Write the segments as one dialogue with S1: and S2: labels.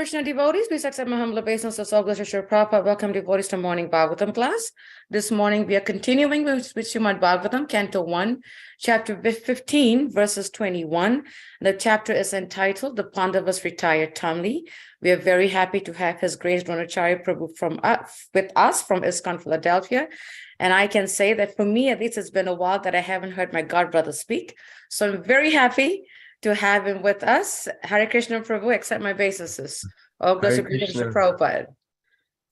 S1: Krishna devotees, please accept my humble obeisance. All glories to Srila Prabhupada. Welcome devotees to morning Bhagavatam class. This morning we are continuing with Srimad Bhagavatam, Canto 1, chapter 15, verses 21. The chapter is entitled, The Pandavas Retired Timely. We are very happy to have His Grace Dronacharya Prabhu with us from ISKCON, Philadelphia. And I can say that for me, at least, it's been a while that I haven't heard my god brother speak. So I'm very happy to have him with us. Hare Krishna Prabhu, accept my obeisances. All glories to Krishna Prabhupada.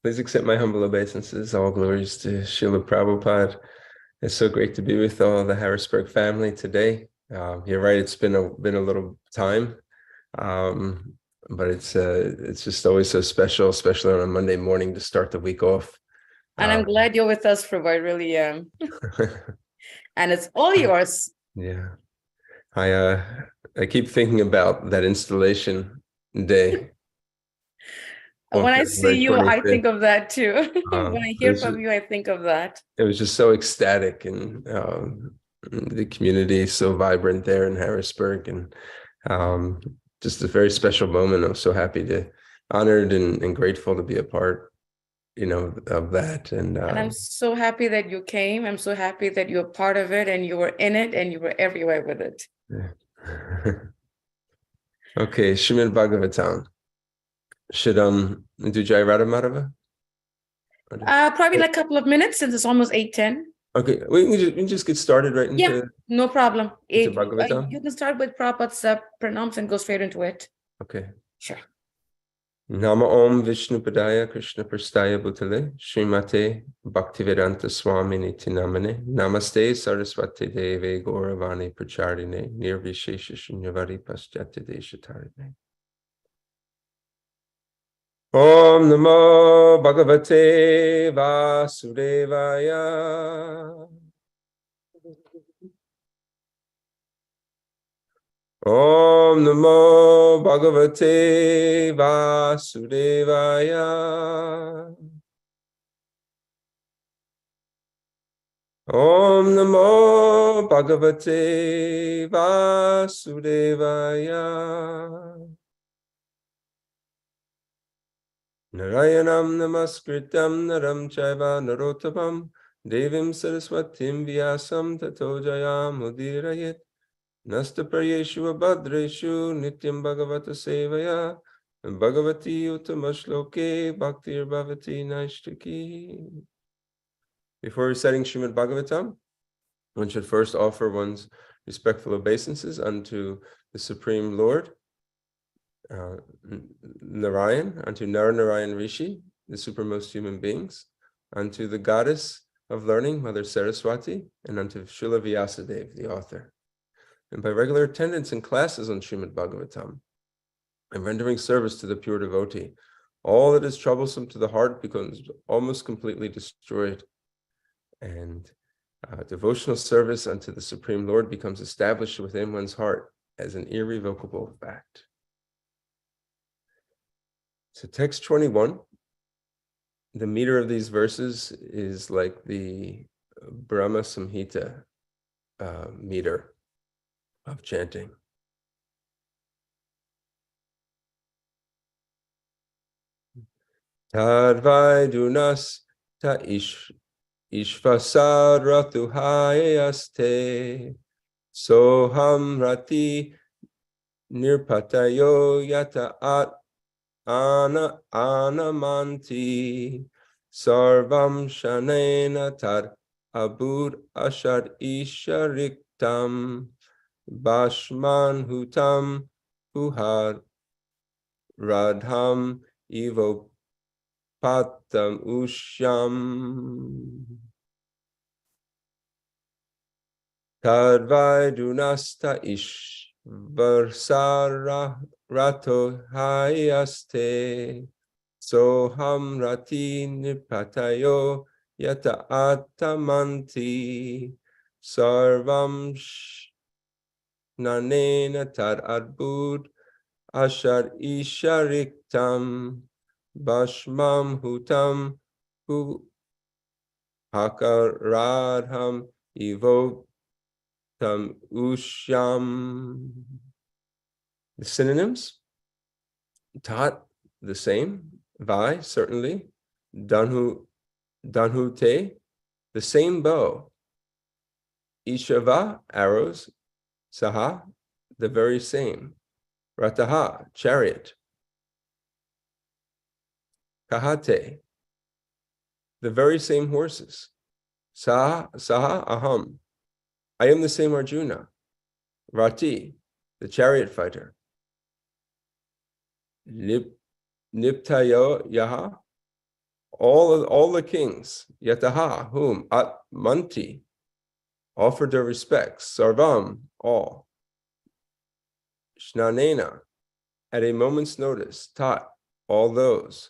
S2: Please accept my humble obeisances. All glories to Srila Prabhupada. It's so great to be with all the Harrisburg family today. You're right; it's been a little time, but it's just always so special, especially on a Monday morning to start the week off.
S1: And I'm glad you're with us, Prabhu. I really am. And it's all yours.
S2: Yeah, I keep thinking about that installation day.
S1: When I see you, I think of that too. When I hear from you, I think of that.
S2: It was just so ecstatic, and the community is so vibrant there in Harrisburg, and just a very special moment. I'm so happy honored and grateful to be a part, of that. And
S1: I'm so happy that you came. I'm so happy that you're part of it, and you were in it, and you were everywhere with it.
S2: Yeah. Okay, Srimad Bhagavatam. Should do Jai Radha Madhava?
S1: Probably like a couple of minutes since it's almost 8:10.
S2: Okay, we can just get started right into.
S1: Yeah, no problem.
S2: Bhagavatam?
S1: You can start with Prabhupada's pranams and go straight into it.
S2: Okay.
S1: Sure.
S2: Nama Om Vishnu Padaya Krishna Prastaya Bhutale Srimate Bhaktivedanta Swami Niti Namane Namaste Saraswati Deve Gauravani Pracharine Nirvishesha Shunyavadi Paschati Deshatarine. Om Namo Bhagavate Vasudevaya. Om Namo Bhagavate Vasudevaya. Om Namo Bhagavate Vasudevaya. Narayanam Namaskritam Naram Chaiva Narottamam Devim Saraswatim Vyasam Tato Jayam Udirayet Nasta Prayeshu Abhadreshu Nityam Bhagavata Sevaya Bhagavati Uttamashloke Bhaktir Bhavati Naishtaki. Before reciting Srimad Bhagavatam, one should first offer one's respectful obeisances unto the Supreme Lord, Narayan, unto Narayan Rishi, the supermost human beings, unto the goddess of learning, Mother Saraswati, and unto Srila Vyasadeva, the author. And by regular attendance in classes on Srimad Bhagavatam, and rendering service to the pure devotee, all that is troublesome to the heart becomes almost completely destroyed, and devotional service unto the Supreme Lord becomes established within one's heart as an irrevocable fact. So text 21, the meter of these verses is like the Brahma Samhita meter of chanting. Tadvaidunas ta ishvasad ratuhayaste soham rati nirpatayo yata at anamanti sarvam shanena tad abud ashad ishariktam bashman hutam puhad radham evo patam ushyam tadvaidunasta ishvarsara rato hayaste soham rati nipatayo yata atamanti sarvam nanena tad adbud ashar ishariktam bashmam hutam hu hakaradham evotam ushyam. The synonyms: tat, the same. Vai, certainly. Danhu te, the same bow. Ishava, arrows. Saha, the very same. Rataha, chariot. Kahate, the very same horses. Saha, aham, I am the same Arjuna. Rati, the chariot fighter. Niptayo yaha, all the kings. Yataha, whom? At manti, offered their respects. Sarvam, all. Shnanena, at a moment's notice. Tat, all those.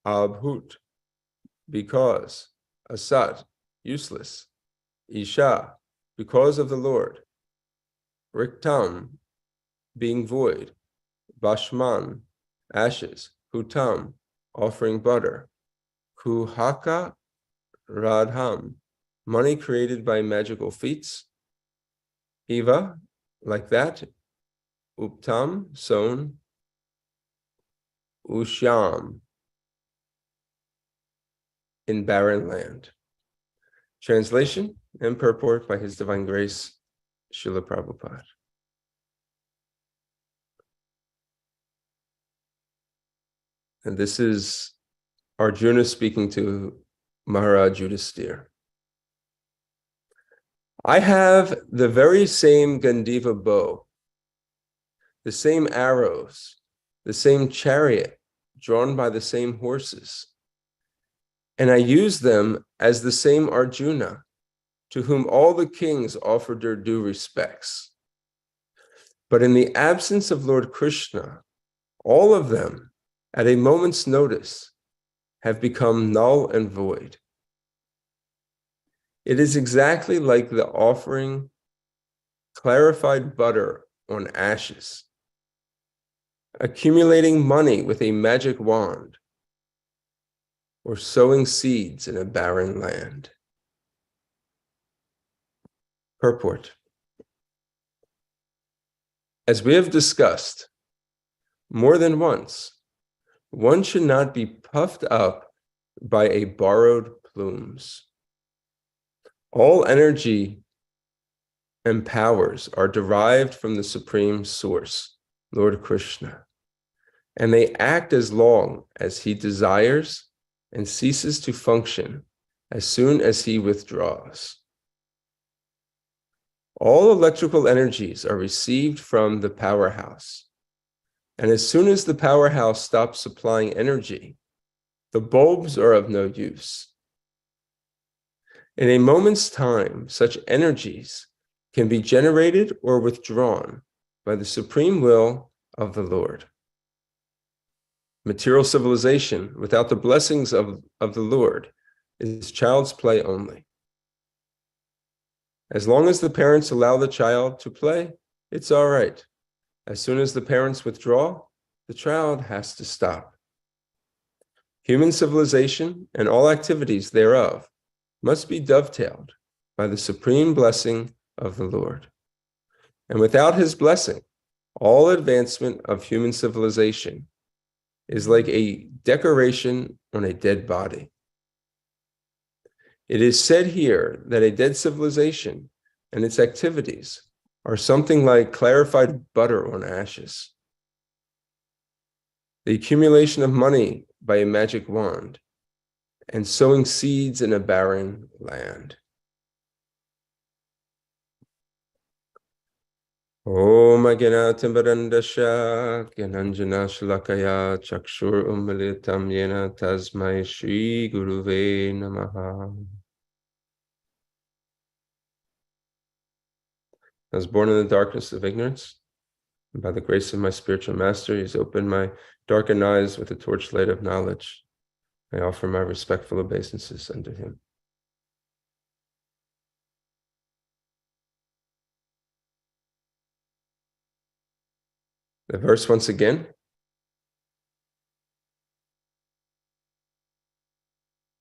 S2: Abhut, because. Asat, useless. Isha, because of the Lord. Riktam, being void. Bashman, ashes. Hutam, offering butter. Kuhaka radham, money created by magical feats. Eva, like that. Uptam, sown. Ushyam, in barren land. Translation and purport by His Divine Grace, Srila Prabhupada. And this is Arjuna speaking to Maharaj Yudhisthira. I have the very same Gandiva bow, the same arrows, the same chariot drawn by the same horses. And I use them as the same Arjuna, to whom all the kings offered their due respects. But in the absence of Lord Krishna, all of them, at a moment's notice, have become null and void. It is exactly like the offering clarified butter on ashes, accumulating money with a magic wand, or sowing seeds in a barren land. Purport. As we have discussed more than once, one should not be puffed up by a borrowed plumes. All energy and powers are derived from the Supreme Source, Lord Krishna, and they act as long as He desires and ceases to function as soon as He withdraws. All electrical energies are received from the powerhouse, and as soon as the powerhouse stops supplying energy, the bulbs are of no use. In a moment's time, such energies can be generated or withdrawn by the supreme will of the Lord. Material civilization without the blessings of the Lord is child's play only. As long as the parents allow the child to play, it's all right. As soon as the parents withdraw, the child has to stop. Human civilization and all activities thereof must be dovetailed by the supreme blessing of the Lord. And without His blessing, all advancement of human civilization is like a decoration on a dead body. It is said here that a dead civilization and its activities are something like clarified butter on ashes. The accumulation of money by a magic wand and sowing seeds in a barren land. Om Agena Timbarandasha Gyananjana Shalakaya Chakshur Umilitam Yena Tasmai Shri Guruve Namaha. I was born in the darkness of ignorance, and by the grace of my spiritual master, He has opened my darkened eyes with the torchlight of knowledge. I offer my respectful obeisances unto Him. The verse once again.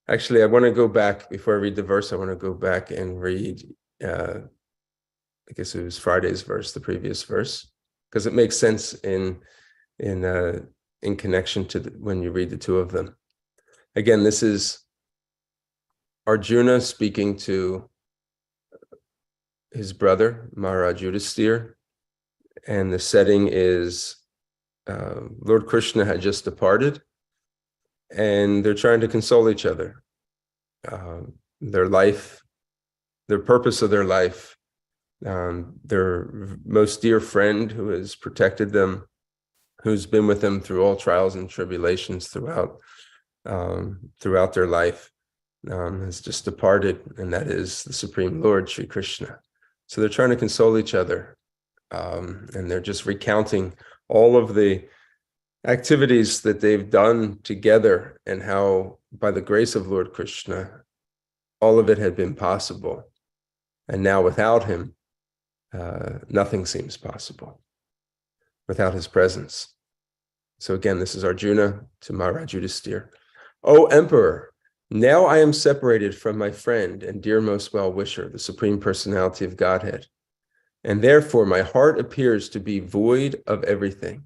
S2: Actually, I want to go back, before I read the verse, I want to go back and read, I guess it was Friday's verse, the previous verse, because it makes sense in in connection to when you read the two of them. Again, this is Arjuna speaking to his brother, Maharaj Yudhisthira, and the setting is Lord Krishna had just departed, and they're trying to console each other. Their life, their purpose of their life, their most dear friend who has protected them, who's been with them through all trials and tribulations throughout their life, has just departed, and that is the Supreme Lord, Sri Krishna. So they're trying to console each other, and they're just recounting all of the activities that they've done together and how, by the grace of Lord Krishna, all of it had been possible. And now without him, nothing seems possible, without his presence. So again, this is Arjuna to Maharaj Yudhisthira. O Emperor, now I am separated from my friend and dear most well-wisher, the Supreme Personality of Godhead, and therefore my heart appears to be void of everything.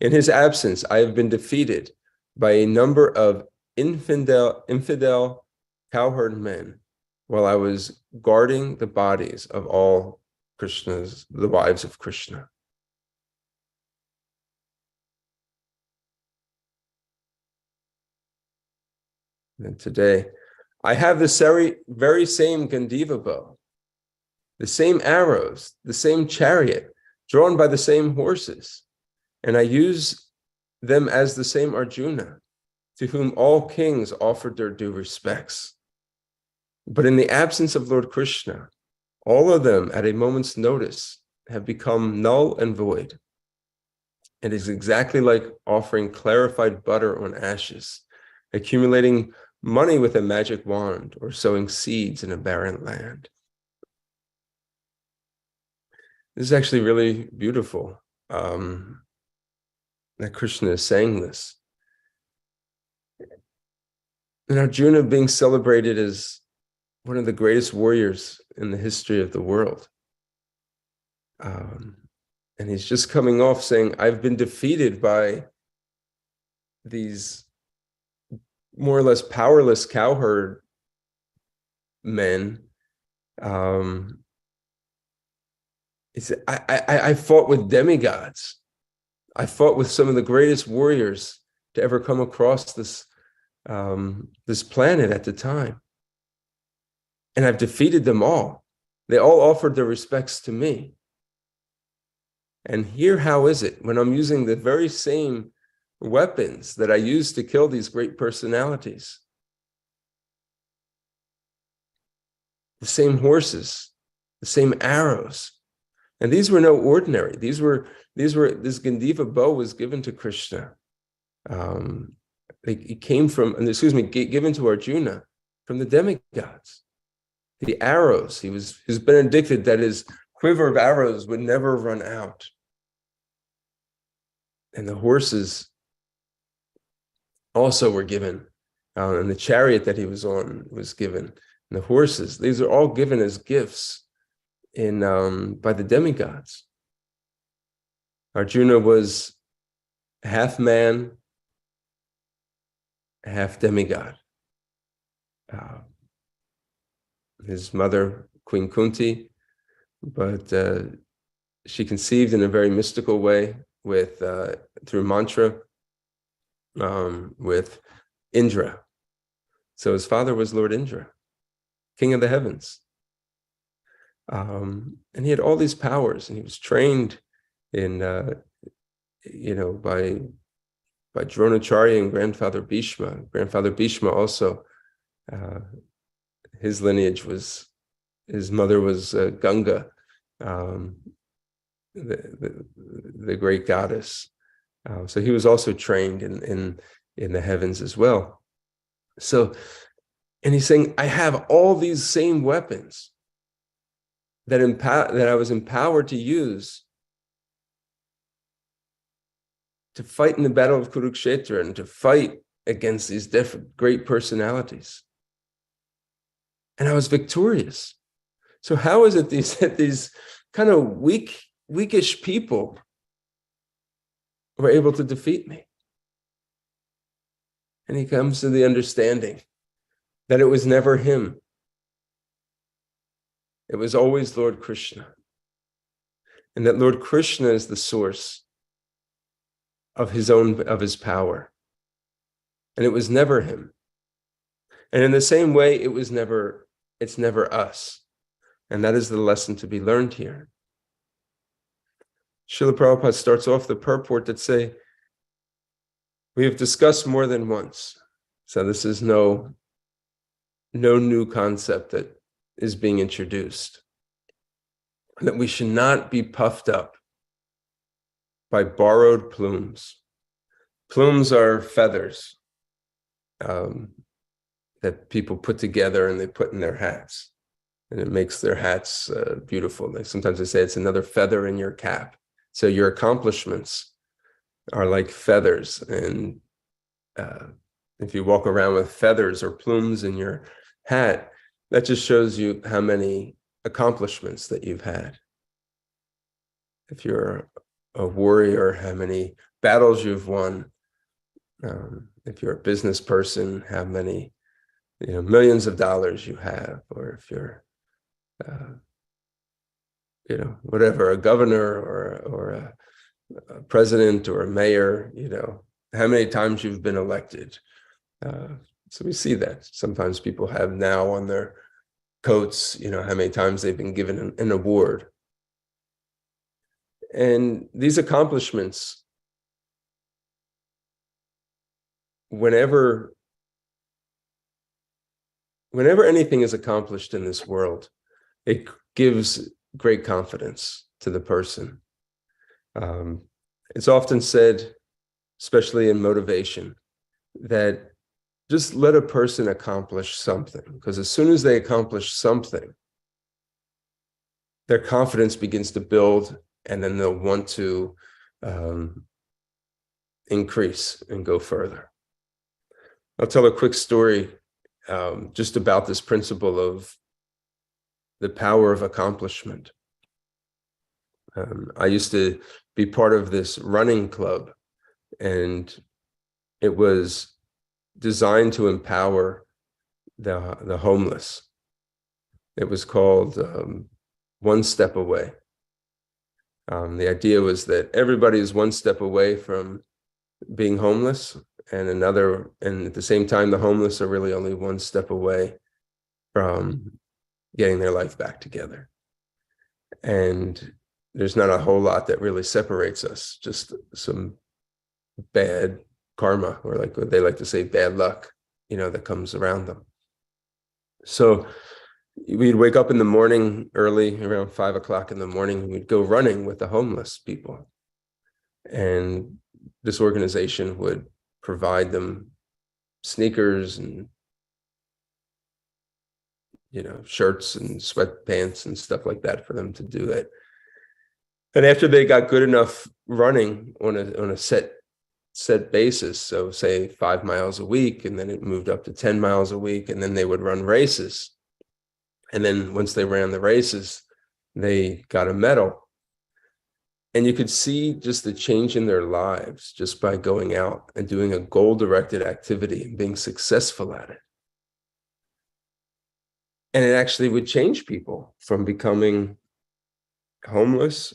S2: In his absence, I have been defeated by a number of infidel cowherd men while I was guarding the bodies of all the wives of Krishna. And today, I have the very same Gandiva bow, the same arrows, the same chariot, drawn by the same horses, and I use them as the same Arjuna, to whom all kings offered their due respects. But in the absence of Lord Krishna, all of them at a moment's notice have become null and void. It is exactly like offering clarified butter on ashes, accumulating money with a magic wand, or sowing seeds in a barren land. This is actually really beautiful, that Krishna is saying this. And Arjuna being celebrated as one of the greatest warriors in the history of the world. And he's just coming off saying, I've been defeated by these more or less powerless cowherd men. I fought with demigods. I fought with some of the greatest warriors to ever come across this planet at the time. And I've defeated them all. They all offered their respects to me. And here, how is it when I'm using the very same weapons that I used to kill these great personalities? The same horses, the same arrows. And these were no ordinary. This Gandiva bow was given to Krishna. It came from, given to Arjuna from the demigods. The arrows, he was benedicted that his quiver of arrows would never run out. And the horses also were given, and the chariot that he was on was given. And the horses, these are all given as gifts by the demigods. Arjuna was half man, half demigod. His mother, Queen Kunti, but she conceived in a very mystical way through mantra with Indra. So his father was Lord Indra, king of the heavens. And he had all these powers, and he was trained in, by Dronacharya and Grandfather Bhishma. Grandfather Bhishma also, his lineage was, his mother was Ganga, the great goddess. So he was also trained in the heavens as well. So, and he's saying, I have all these same weapons that I was empowered to use to fight in the battle of Kurukshetra and to fight against these great personalities. And I was victorious. So how is it these kind of weakish people were able to defeat me? And he comes to the understanding that it was never him. It was always Lord Krishna. And that Lord Krishna is the source of his power. And it was never him. And in the same way, it's never us. And that is the lesson to be learned here. Srila Prabhupada starts off the purport that say, we have discussed more than once. So this is no new concept that is being introduced. That we should not be puffed up by borrowed plumes. Plumes are feathers that people put together and they put in their hats. And it makes their hats beautiful. Sometimes they say it's another feather in your cap. So your accomplishments are like feathers. And if you walk around with feathers or plumes in your hat, that just shows you how many accomplishments that you've had. If you're a warrior, how many battles you've won. If you're a business person, how many millions of dollars you have. Or if you're whatever, a governor or a president or a mayor, how many times you've been elected. So we see that sometimes people have now on their coats, how many times they've been given an award. And these accomplishments, whenever anything is accomplished in this world, it gives great confidence to the person. It's often said, especially in motivation, that just let a person accomplish something, because as soon as they accomplish something, their confidence begins to build, and then they'll want to increase and go further. I'll tell a quick story just about this principle of the power of accomplishment. I used to be part of this running club, and it was designed to empower the homeless. It was called One Step Away. The idea was that everybody is one step away from being homeless, and at the same time, the homeless are really only one step away from getting their life back together. And there's not a whole lot that really separates us, just some bad karma, or like what they like to say, bad luck, that comes around them. So we'd wake up in the morning early, around 5 o'clock in the morning, and we'd go running with the homeless people. And this organization would provide them sneakers and shirts and sweatpants and stuff like that for them to do it. And after they got good enough running on a set basis, so say 5 miles a week, and then it moved up to 10 miles a week, and then they would run races. And then once they ran the races, they got a medal. And you could see just the change in their lives just by going out and doing a goal-directed activity and being successful at it. And it actually would change people from becoming homeless.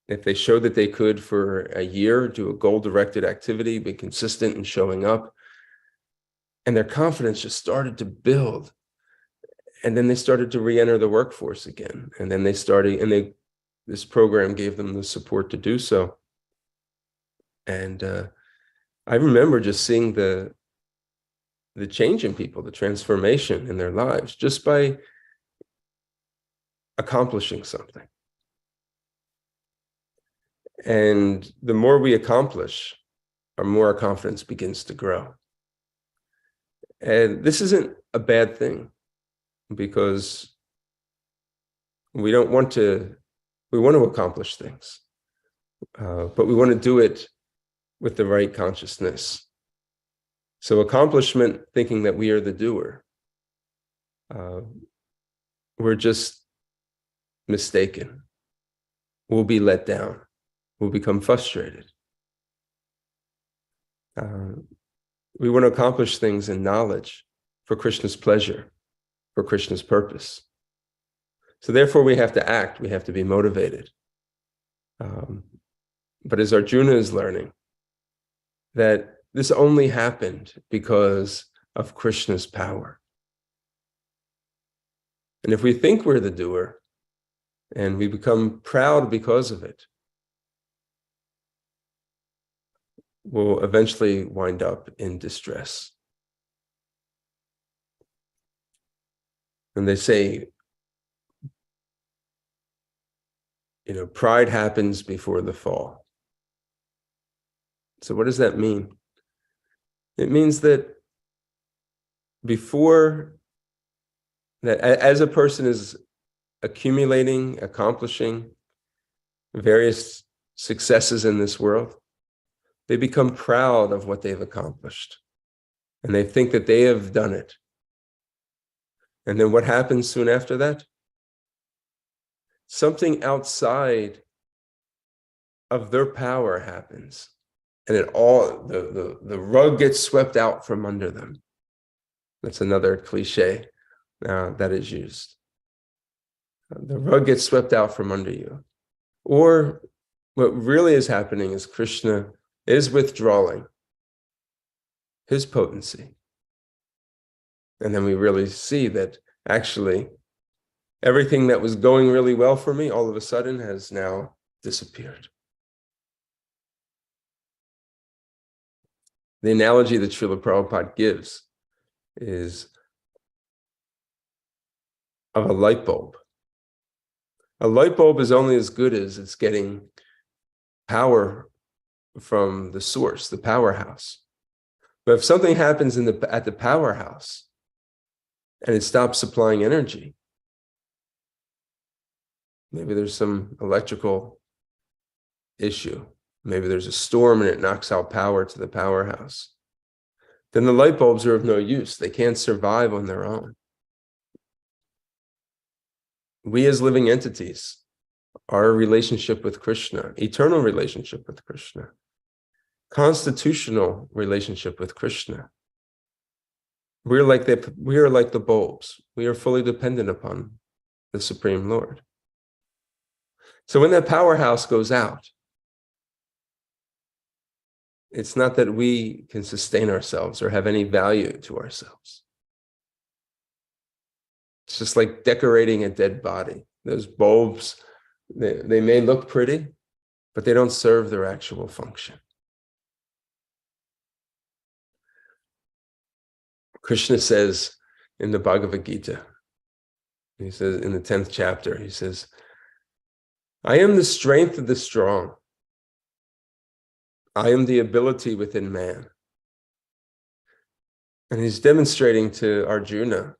S2: If they showed that they could for a year do a goal-directed activity, be consistent in showing up, and their confidence just started to build. And then they started to re-enter the workforce again. And then this program gave them the support to do so. And I remember just seeing the change in people, the transformation in their lives, just by accomplishing something. And the more we accomplish, our more our confidence begins to grow. And this isn't a bad thing, because we want to accomplish things, but we want to do it with the right consciousness. So accomplishment, thinking that we are the doer, we're just mistaken. We'll be let down. We'll become frustrated. We want to accomplish things in knowledge for Krishna's pleasure, for Krishna's purpose. So therefore we have to act, we have to be motivated. But as Arjuna is learning, that this only happened because of Krishna's power. And if we think we're the doer, and we become proud because of it, we'll eventually wind up in distress. And they say, pride happens before the fall. So what does that mean? It means that before that, as a person is accumulating, accomplishing various successes in this world, they become proud of what they've accomplished. And they think that they have done it. And then what happens soon after that? Something outside of their power happens. And it all, the rug gets swept out from under them. That's another cliche that is used. The rug gets swept out from under you. Or what really is happening is Krishna is withdrawing his potency. And then we really see that actually everything that was going really well for me all of a sudden has now disappeared. The analogy that Srila Prabhupada gives is of a light bulb. A light bulb is only as good as it's getting power from the source, the powerhouse. But if something happens at the powerhouse and it stops supplying energy, maybe there's some electrical issue, maybe there's a storm and it knocks out power to the powerhouse, then the light bulbs are of no use. They can't survive on their own. We as living entities, our relationship with Krishna, eternal relationship with Krishna, constitutional relationship with Krishna, we are like the bulbs. We are fully dependent upon the Supreme Lord. So when that powerhouse goes out, it's not that we can sustain ourselves or have any value to ourselves. It's just like decorating a dead body. Those bulbs, they may look pretty, but they don't serve their actual function. Krishna says in the Bhagavad Gita, he says in the 10th chapter, he says, I am the strength of the strong. I am the ability within man. And he's demonstrating to Arjuna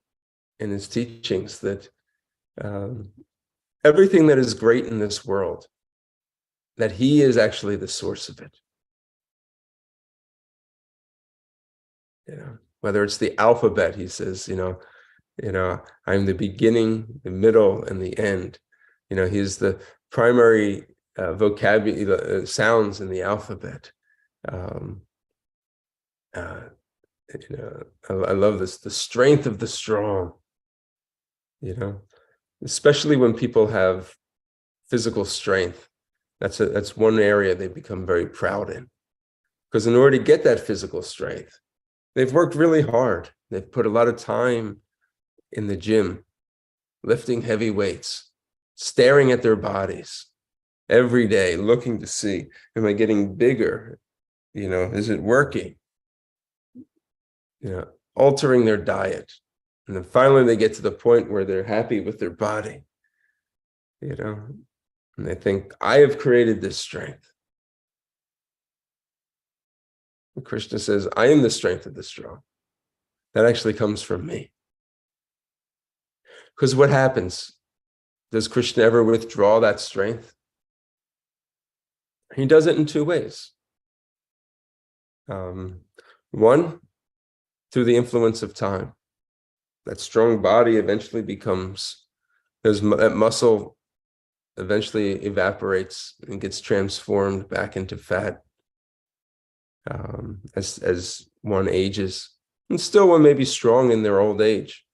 S2: in his teachings that everything that is great in this world, that he is actually the source of it. Whether it's the alphabet, he says, I'm the beginning, the middle, and the end. He's the primary vocabulary, sounds in the alphabet. I love this, the strength of the strong, especially when people have physical strength. That's one area they become very proud in. Because in order to get that physical strength, they've worked really hard. They've put a lot of time in the gym, lifting heavy weights, staring at their bodies every day, looking to see, am I getting bigger? Is it working? Altering their diet. And then finally they get to the point where they're happy with their body, and they think, I have created this strength. And Krishna says, I am the strength of the strong. That actually comes from me. Because what happens? Does Krishna ever withdraw that strength? He does it in two ways. One, through the influence of time. That strong body eventually becomes, that muscle eventually evaporates and gets transformed back into fat. as one ages. And still one may be strong in their old age,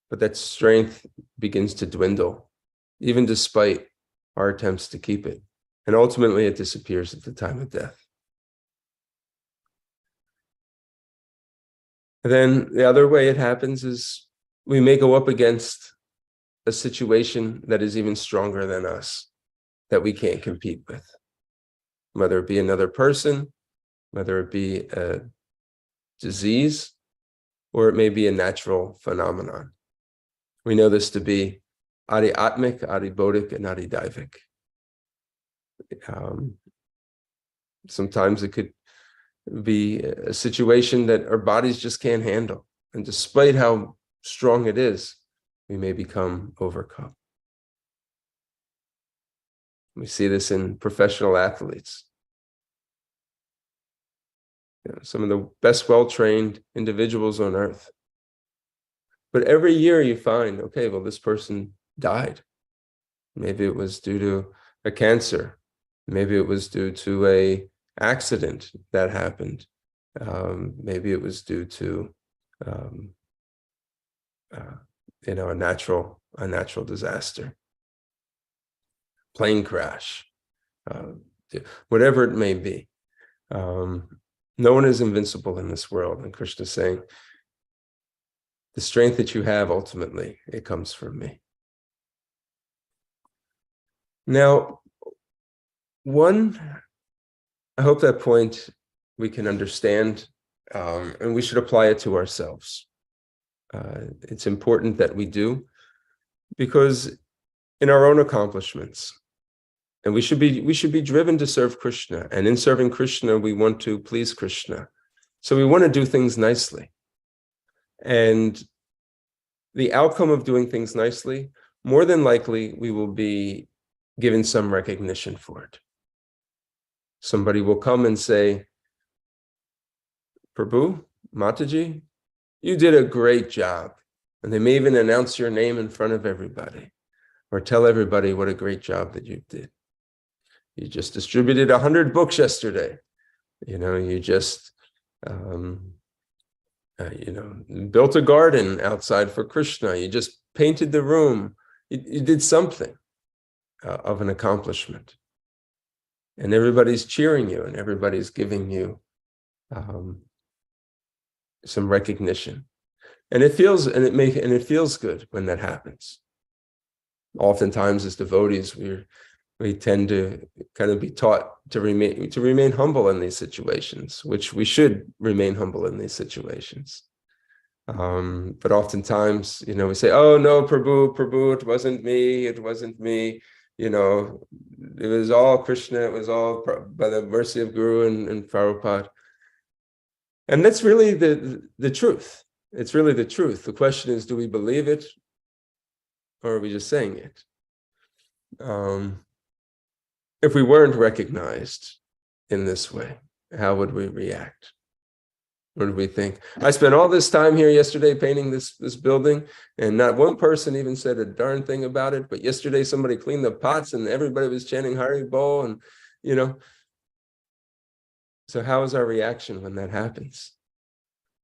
S2: but that strength begins to dwindle, even despite our attempts to keep it. And ultimately it disappears at the time of death. And then the other way it happens is we may go up against a situation that is even stronger than us, that we can't compete with, whether it be another person, whether it be a disease, or it may be a natural phenomenon. We know this to be adi atmic, adi bodhic, and adi daivic. Sometimes it could be a situation that our bodies just can't handle. And despite how strong it is, we may become overcome. We see this in professional athletes. Some of the best well-trained individuals on earth. But every year you find, okay, well, this person died. Maybe it was due to a cancer. Maybe it was due to an accident that happened. Maybe it was due to a natural disaster, plane crash, whatever it may be. No one is invincible in this world. And Krishna is saying, the strength that you have, ultimately, it comes from me. Now, I hope that point we can understand, and we should apply it to ourselves. It's important that we do, because in our own accomplishments, and we should be driven to serve Krishna, and in serving Krishna, we want to please Krishna. So we want to do things nicely. And the outcome of doing things nicely, more than likely, we will be given some recognition for it. Somebody will come and say, Prabhu, Mataji, you did a great job. And they may even announce your name in front of everybody, or tell everybody what a great job that you did. You just distributed 100 books yesterday. You just built a garden outside for Krishna. You just painted the room. You did something of an accomplishment. And everybody's cheering you, and everybody's giving you some recognition. And it feels good when that happens. Oftentimes as devotees, we tend to kind of be taught to remain humble in these situations, which we should remain humble in these situations. But oftentimes, we say, oh no, Prabhu, it wasn't me. It was all Krishna, it was all by the mercy of Guru and Prabhupada. And that's really the truth. It's really the truth. The question is, do we believe it, or are we just saying it? If we weren't recognized in this way, how would we react? What would we think? I spent all this time here yesterday painting this building, and not one person even said a darn thing about it. But yesterday somebody cleaned the pots and everybody was chanting Hari Bol, and So how is our reaction when that happens?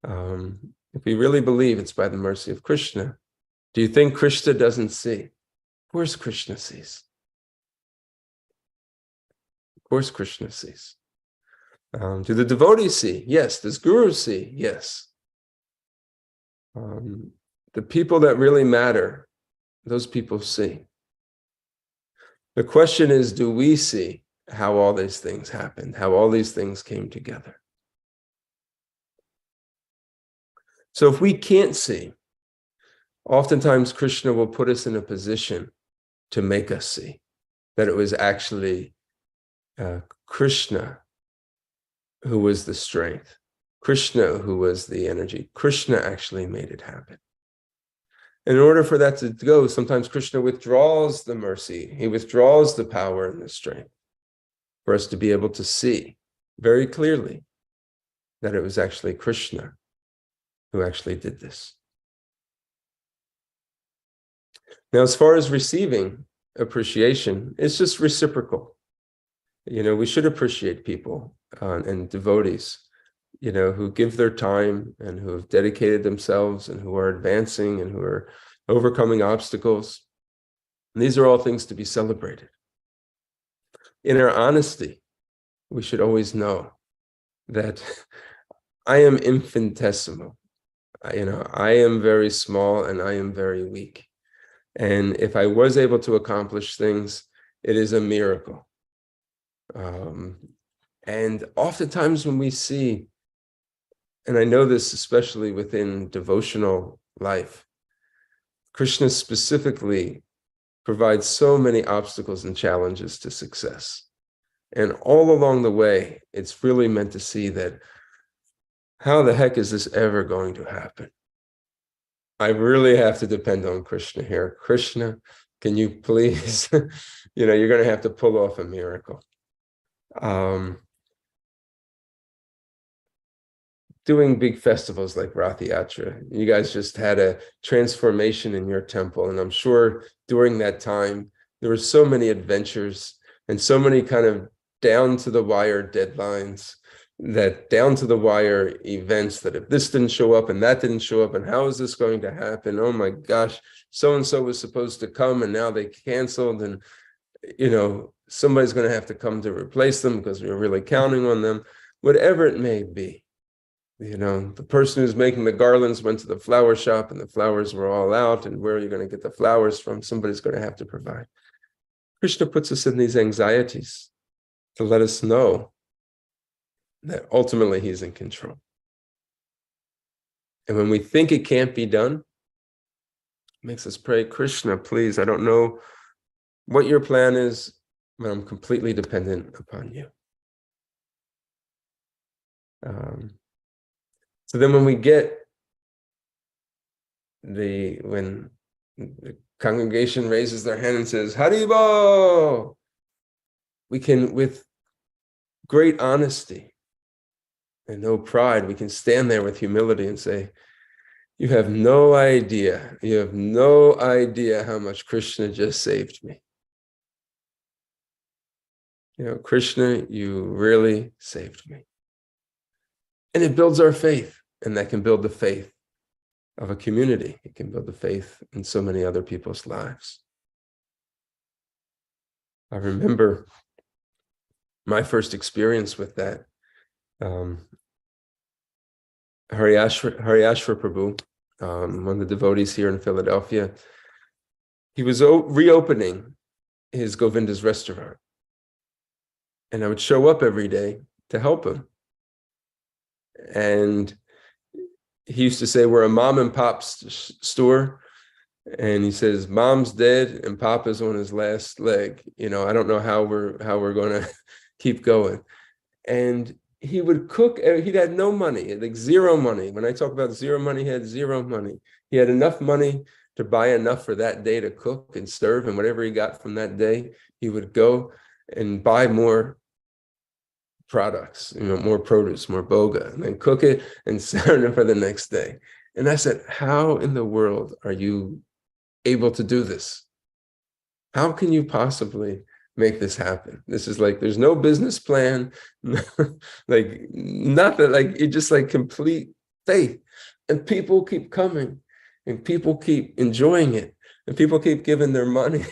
S2: If we really believe it's by the mercy of Krishna, do you think Krishna doesn't see? Of course Krishna sees. Of course Krishna sees. Do the devotees see? Yes. Does Guru see? Yes. The people that really matter, those people see. The question is, do we see how all these things happened, how all these things came together? So if we can't see, oftentimes Krishna will put us in a position to make us see that it was actually Krishna who was the strength, Krishna who was the energy. Krishna actually made it happen. And in order for that to go, sometimes Krishna withdraws the mercy. He withdraws the power and the strength for us to be able to see very clearly that it was actually Krishna who actually did this. Now, as far as receiving appreciation, it's just reciprocal. We should appreciate people and devotees who give their time and who have dedicated themselves and who are advancing and who are overcoming obstacles. And these are all things to be celebrated. In our honesty, we should always know that I am infinitesimal. I am very small and I am very weak. And if I was able to accomplish things, it is a miracle. And oftentimes when we see, and I know this especially within devotional life, Krishna specifically provides so many obstacles and challenges to success. And all along the way, it's really meant to see that, how the heck is this ever going to happen? I really have to depend on Krishna here. Krishna, can you please, you're going to have to pull off a miracle. Doing big festivals like Rath Yatra, you guys just had a transformation in your temple. And I'm sure during that time, there were so many adventures and so many kind of down to the wire deadlines, that down to the wire events, that if this didn't show up and that didn't show up, and how is this going to happen? Oh my gosh, so-and-so was supposed to come and now they canceled, and somebody's going to have to come to replace them because we were really counting on them. Whatever it may be, the person who's making the garlands went to the flower shop and the flowers were all out, and where are you going to get the flowers from? Somebody's going to have to provide. Krishna puts us in these anxieties to let us know that ultimately he's in control. And when we think it can't be done, it makes us pray, Krishna, please, I don't know what your plan is, but I'm completely dependent upon you. So then when we get when the congregation raises their hand and says, Haribo, we can, with great honesty and no pride, we can stand there with humility and say, you have no idea how much Krishna just saved me. Krishna, you really saved me. And it builds our faith, and that can build the faith of a community. It can build the faith in so many other people's lives. I remember my first experience with that. Haryashra Prabhu, one of the devotees here in Philadelphia, he was reopening his Govinda's restaurant. And I would show up every day to help him. And he used to say, we're a mom and pop store. And he says, mom's dead and papa's on his last leg. I don't know how we're going to keep going. And he would cook. He had no money, like zero money. When I talk about zero money, he had zero money. He had enough money to buy enough for that day to cook and serve. And whatever he got from that day, he would go and buy more products, more produce, more boga, and then cook it and serve it for the next day. And I said, how in the world are you able to do this? How can you possibly make this happen? This is like, there's no business plan, like nothing, like it just like complete faith. And people keep coming and people keep enjoying it and people keep giving their money.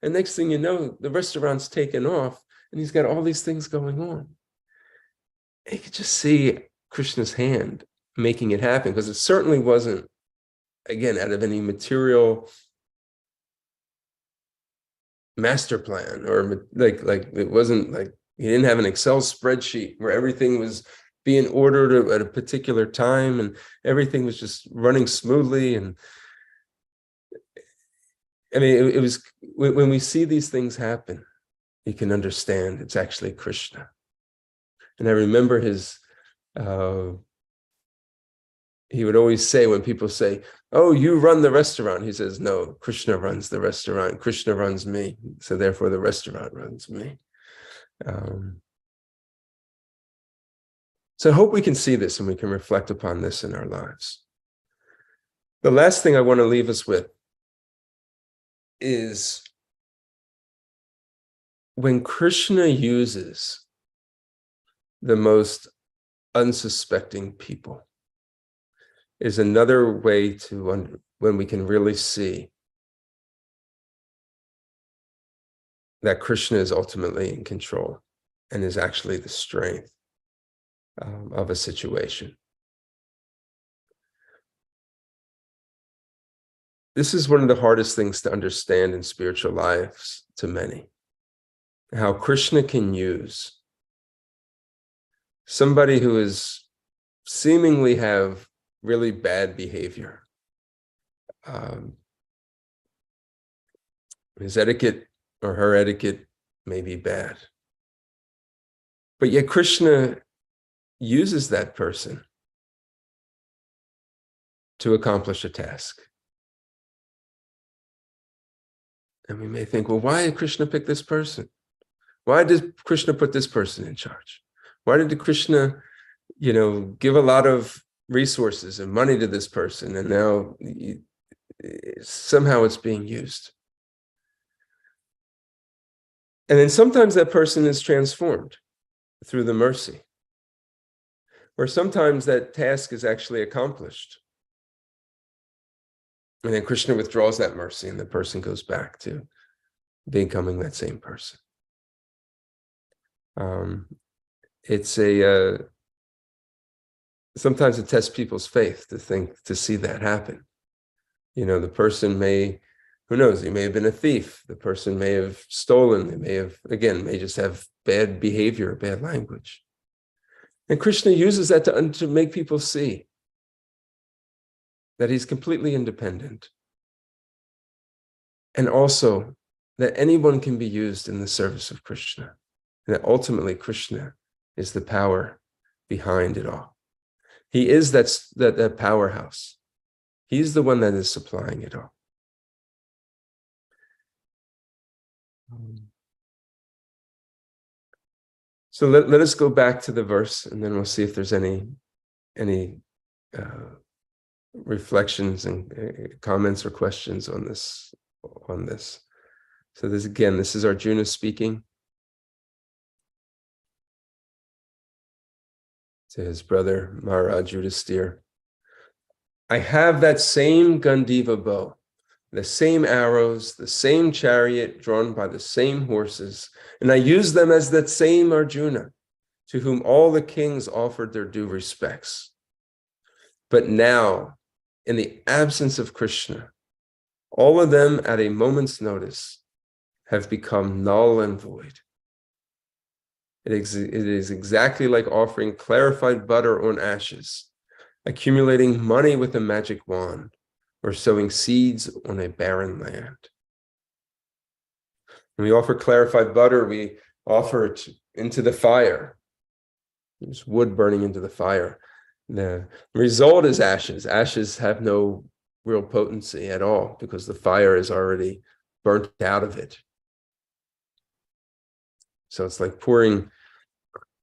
S2: And next thing you know, the restaurant's taken off and he's got all these things going on. You could just see Krishna's hand making it happen, because it certainly wasn't, again, out of any material master plan, or like it wasn't like he didn't have an Excel spreadsheet where everything was being ordered at a particular time and everything was just running smoothly. And I mean, it was, when we see these things happen, you can understand it's actually Krishna. And I remember he would always say, when people say, oh, you run the restaurant, he says, no, Krishna runs the restaurant. Krishna runs me. So therefore the restaurant runs me. So I hope we can see this and we can reflect upon this in our lives. The last thing I want to leave us with is when Krishna uses the most unsuspecting people is another way to, when we can really see that Krishna is ultimately in control and is actually the strength of a situation. This is one of the hardest things to understand in spiritual lives to many, how Krishna can use somebody who is seemingly have really bad behavior. His etiquette or her etiquette may be bad. But yet Krishna uses that person to accomplish a task. And we may think, well, why did Krishna pick this person? Why did Krishna put this person in charge? Why did Krishna, give a lot of resources and money to this person, and now somehow it's being used? And then sometimes that person is transformed through the mercy, or sometimes that task is actually accomplished. And then Krishna withdraws that mercy and the person goes back to becoming that same person. Sometimes it tests people's faith to see that happen. The person may, who knows, he may have been a thief. The person may have stolen. They may just have bad behavior, bad language. And Krishna uses that to make people see that he's completely independent. And also that anyone can be used in the service of Krishna. And that ultimately Krishna is the power behind it all. He is that powerhouse. He's the one that is supplying it all. So let us go back to the verse, and then we'll see if there's any reflections and comments or questions on this. So this is Arjuna speaking to his brother Maharaj Yudhisthira. I have that same Gandiva bow, the same arrows, the same chariot drawn by the same horses, and I use them as that same Arjuna, to whom all the kings offered their due respects. But now, in the absence of Krishna, all of them at a moment's notice have become null and void. It is exactly like offering clarified butter on ashes, accumulating money with a magic wand, or sowing seeds on a barren land. When we offer clarified butter, we offer it into the fire. There's wood burning into the fire. The result is ashes. Ashes have no real potency at all because the fire is already burnt out of it. So it's like pouring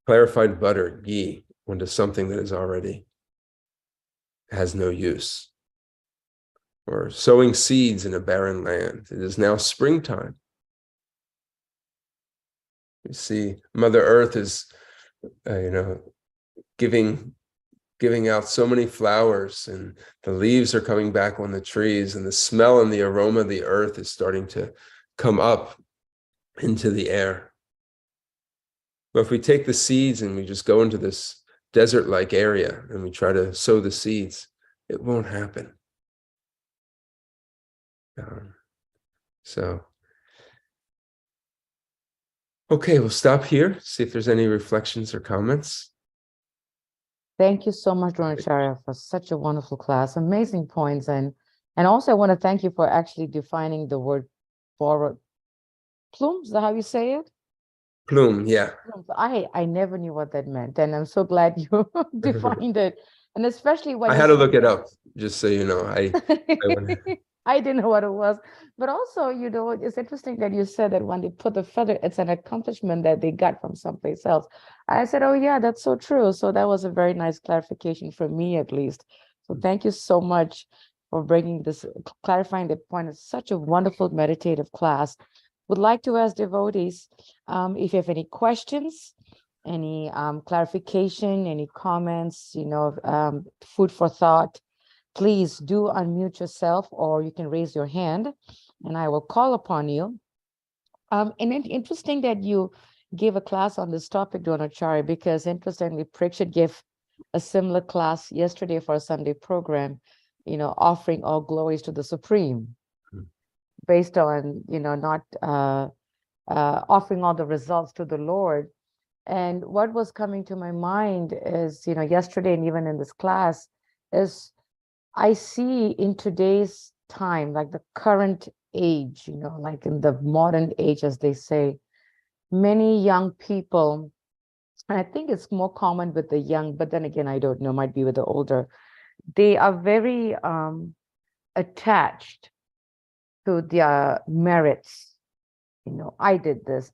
S2: clarified butter, ghee, onto something that is already has no use. Or sowing seeds in a barren land. It is now springtime. You see, Mother Earth is, giving out so many flowers, and the leaves are coming back on the trees, and the smell and the aroma of the earth is starting to come up into the air. But if we take the seeds and we just go into this desert-like area and we try to sow the seeds, it won't happen. Okay, we'll stop here, see if there's any reflections or comments.
S1: Thank you so much, Dronacharya, for such a wonderful class. Amazing points. And also I want to thank you for actually defining the word borrowed plume. Is that how you say it?
S2: Plume, yeah.
S1: I never knew what that meant. And I'm so glad you defined it. And especially when
S2: I had to look it up, just so you know.
S1: I didn't know what it was. But also, it's interesting that you said that when they put the feather, it's an accomplishment that they got from someplace else. I said, oh, yeah, that's so true. So that was a very nice clarification for me, at least. So thank you so much for bringing this, clarifying the point. It's such a wonderful meditative class. Would like to ask devotees if you have any questions, any clarification, any comments, food for thought, please do unmute yourself, or you can raise your hand and I will call upon you. And interesting that you gave a class on this topic, Dronacharya, because interestingly, Prikshit gave a similar class yesterday for a Sunday program, offering all glories to the Supreme, based on, not offering all the results to the Lord. And what was coming to my mind is, yesterday and even in this class, is I see in today's time, like the current age, like in the modern age, as they say, many young people, and I think it's more common with the young, but then again, I don't know, might be with the older, they are very attached to their merits. I did this,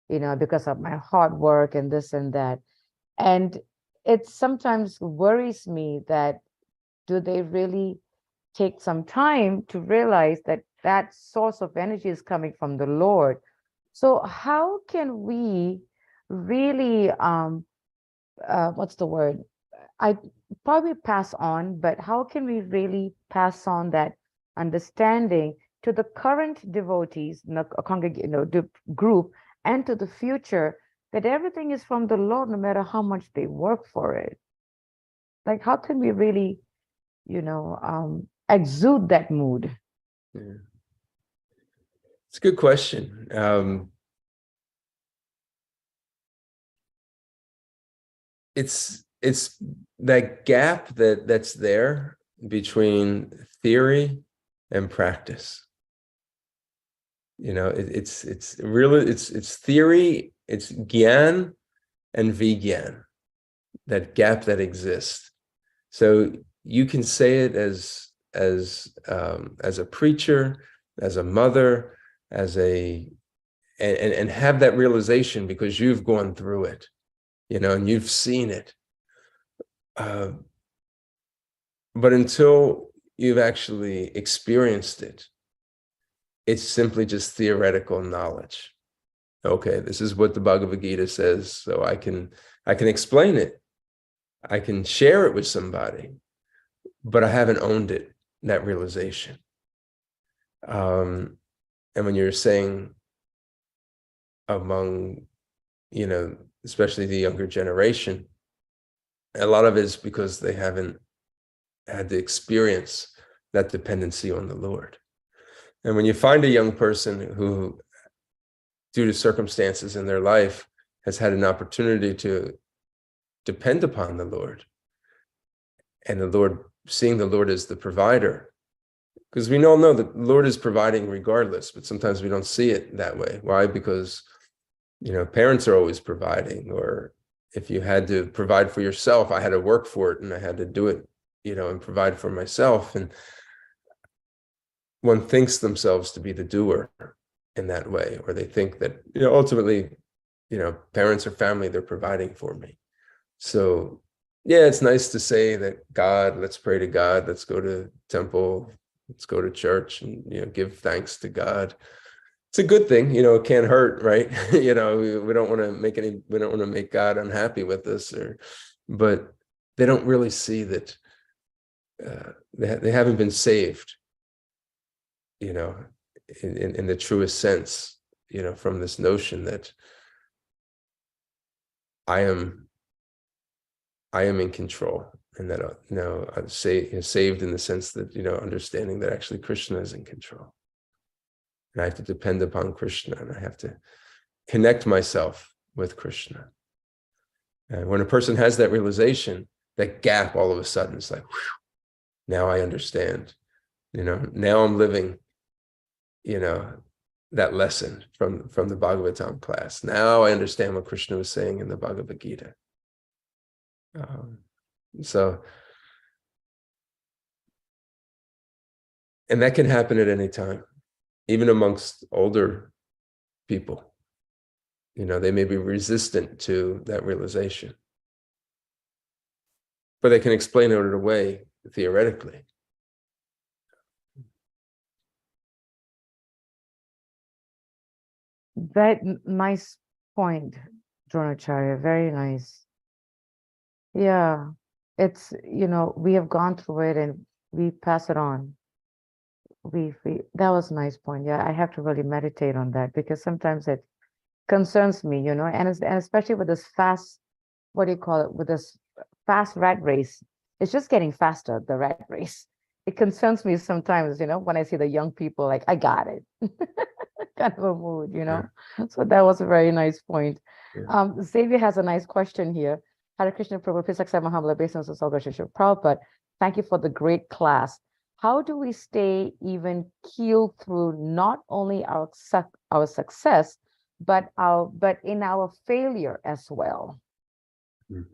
S1: because of my hard work and this and that. And it sometimes worries me that, do they really take some time to realize that that source of energy is coming from the Lord? So how can we really, what's the word? I probably pass on, but how can we really pass on that understanding to the current devotees, the group, and to the future, that everything is from the Lord, no matter how much they work for it? Like, how can we really, exude that mood?
S2: Yeah. It's a good question. It's that gap that's there between theory and practice. It's really it's theory, it's gyan and vigyan, that gap that exists. So you can say it as a preacher, as a mother, and have that realization because you've gone through it, and you've seen it. But until you've actually experienced it, it's simply just theoretical knowledge. Okay, this is what the Bhagavad Gita says, so I can explain it. I can share it with somebody, but I haven't owned it, that realization. And when you're saying among, especially the younger generation, a lot of it is because they haven't had to experience that dependency on the Lord. And when you find a young person who, due to circumstances in their life, has had an opportunity to depend upon the Lord, and the Lord, seeing the Lord as the provider, because we all know that the Lord is providing regardless, but sometimes we don't see it that way. Why? Because, parents are always providing, or if you had to provide for yourself, I had to work for it and I had to do it, and provide for myself. And one thinks themselves to be the doer in that way, or they think that, ultimately, parents or family, they're providing for me. So yeah, it's nice to say that God, let's pray to God, let's go to temple, let's go to church and, give thanks to God. It's a good thing, it can't hurt, right? We don't want to make God unhappy with us, but they don't really see that they haven't been saved, in the truest sense, from this notion that I am in control, and that I'm saved in the sense that, understanding that actually Krishna is in control, and I have to depend upon Krishna, and I have to connect myself with Krishna. And when a person has that realization, that gap all of a sudden is like, whew, now I understand. Now I'm living, that lesson from the Bhagavatam class. Now I understand what Krishna was saying in the Bhagavad Gita. And that can happen at any time, even amongst older people. They may be resistant to that realization, but they can explain it away theoretically.
S1: That nice point, Dronacharya, very nice. Yeah, it's, we have gone through it and we pass it on. We that was a nice point. Yeah, I have to really meditate on that because sometimes it concerns me, and especially with this fast, what do you call it, with this fast rat race. It's just getting faster, the rat race. It concerns me sometimes, when I see the young people like, I got it. Kind of a mood.
S2: Yeah,
S1: So that was a very nice point.
S2: yeah.
S1: Xavier has a nice question here. Hare Krishna Prabhu, please accept my humble obeisance to Salvation Prabhupada. Thank you for the great class. How do we stay even keeled through not only our success, but in our failure as well?
S2: Mm.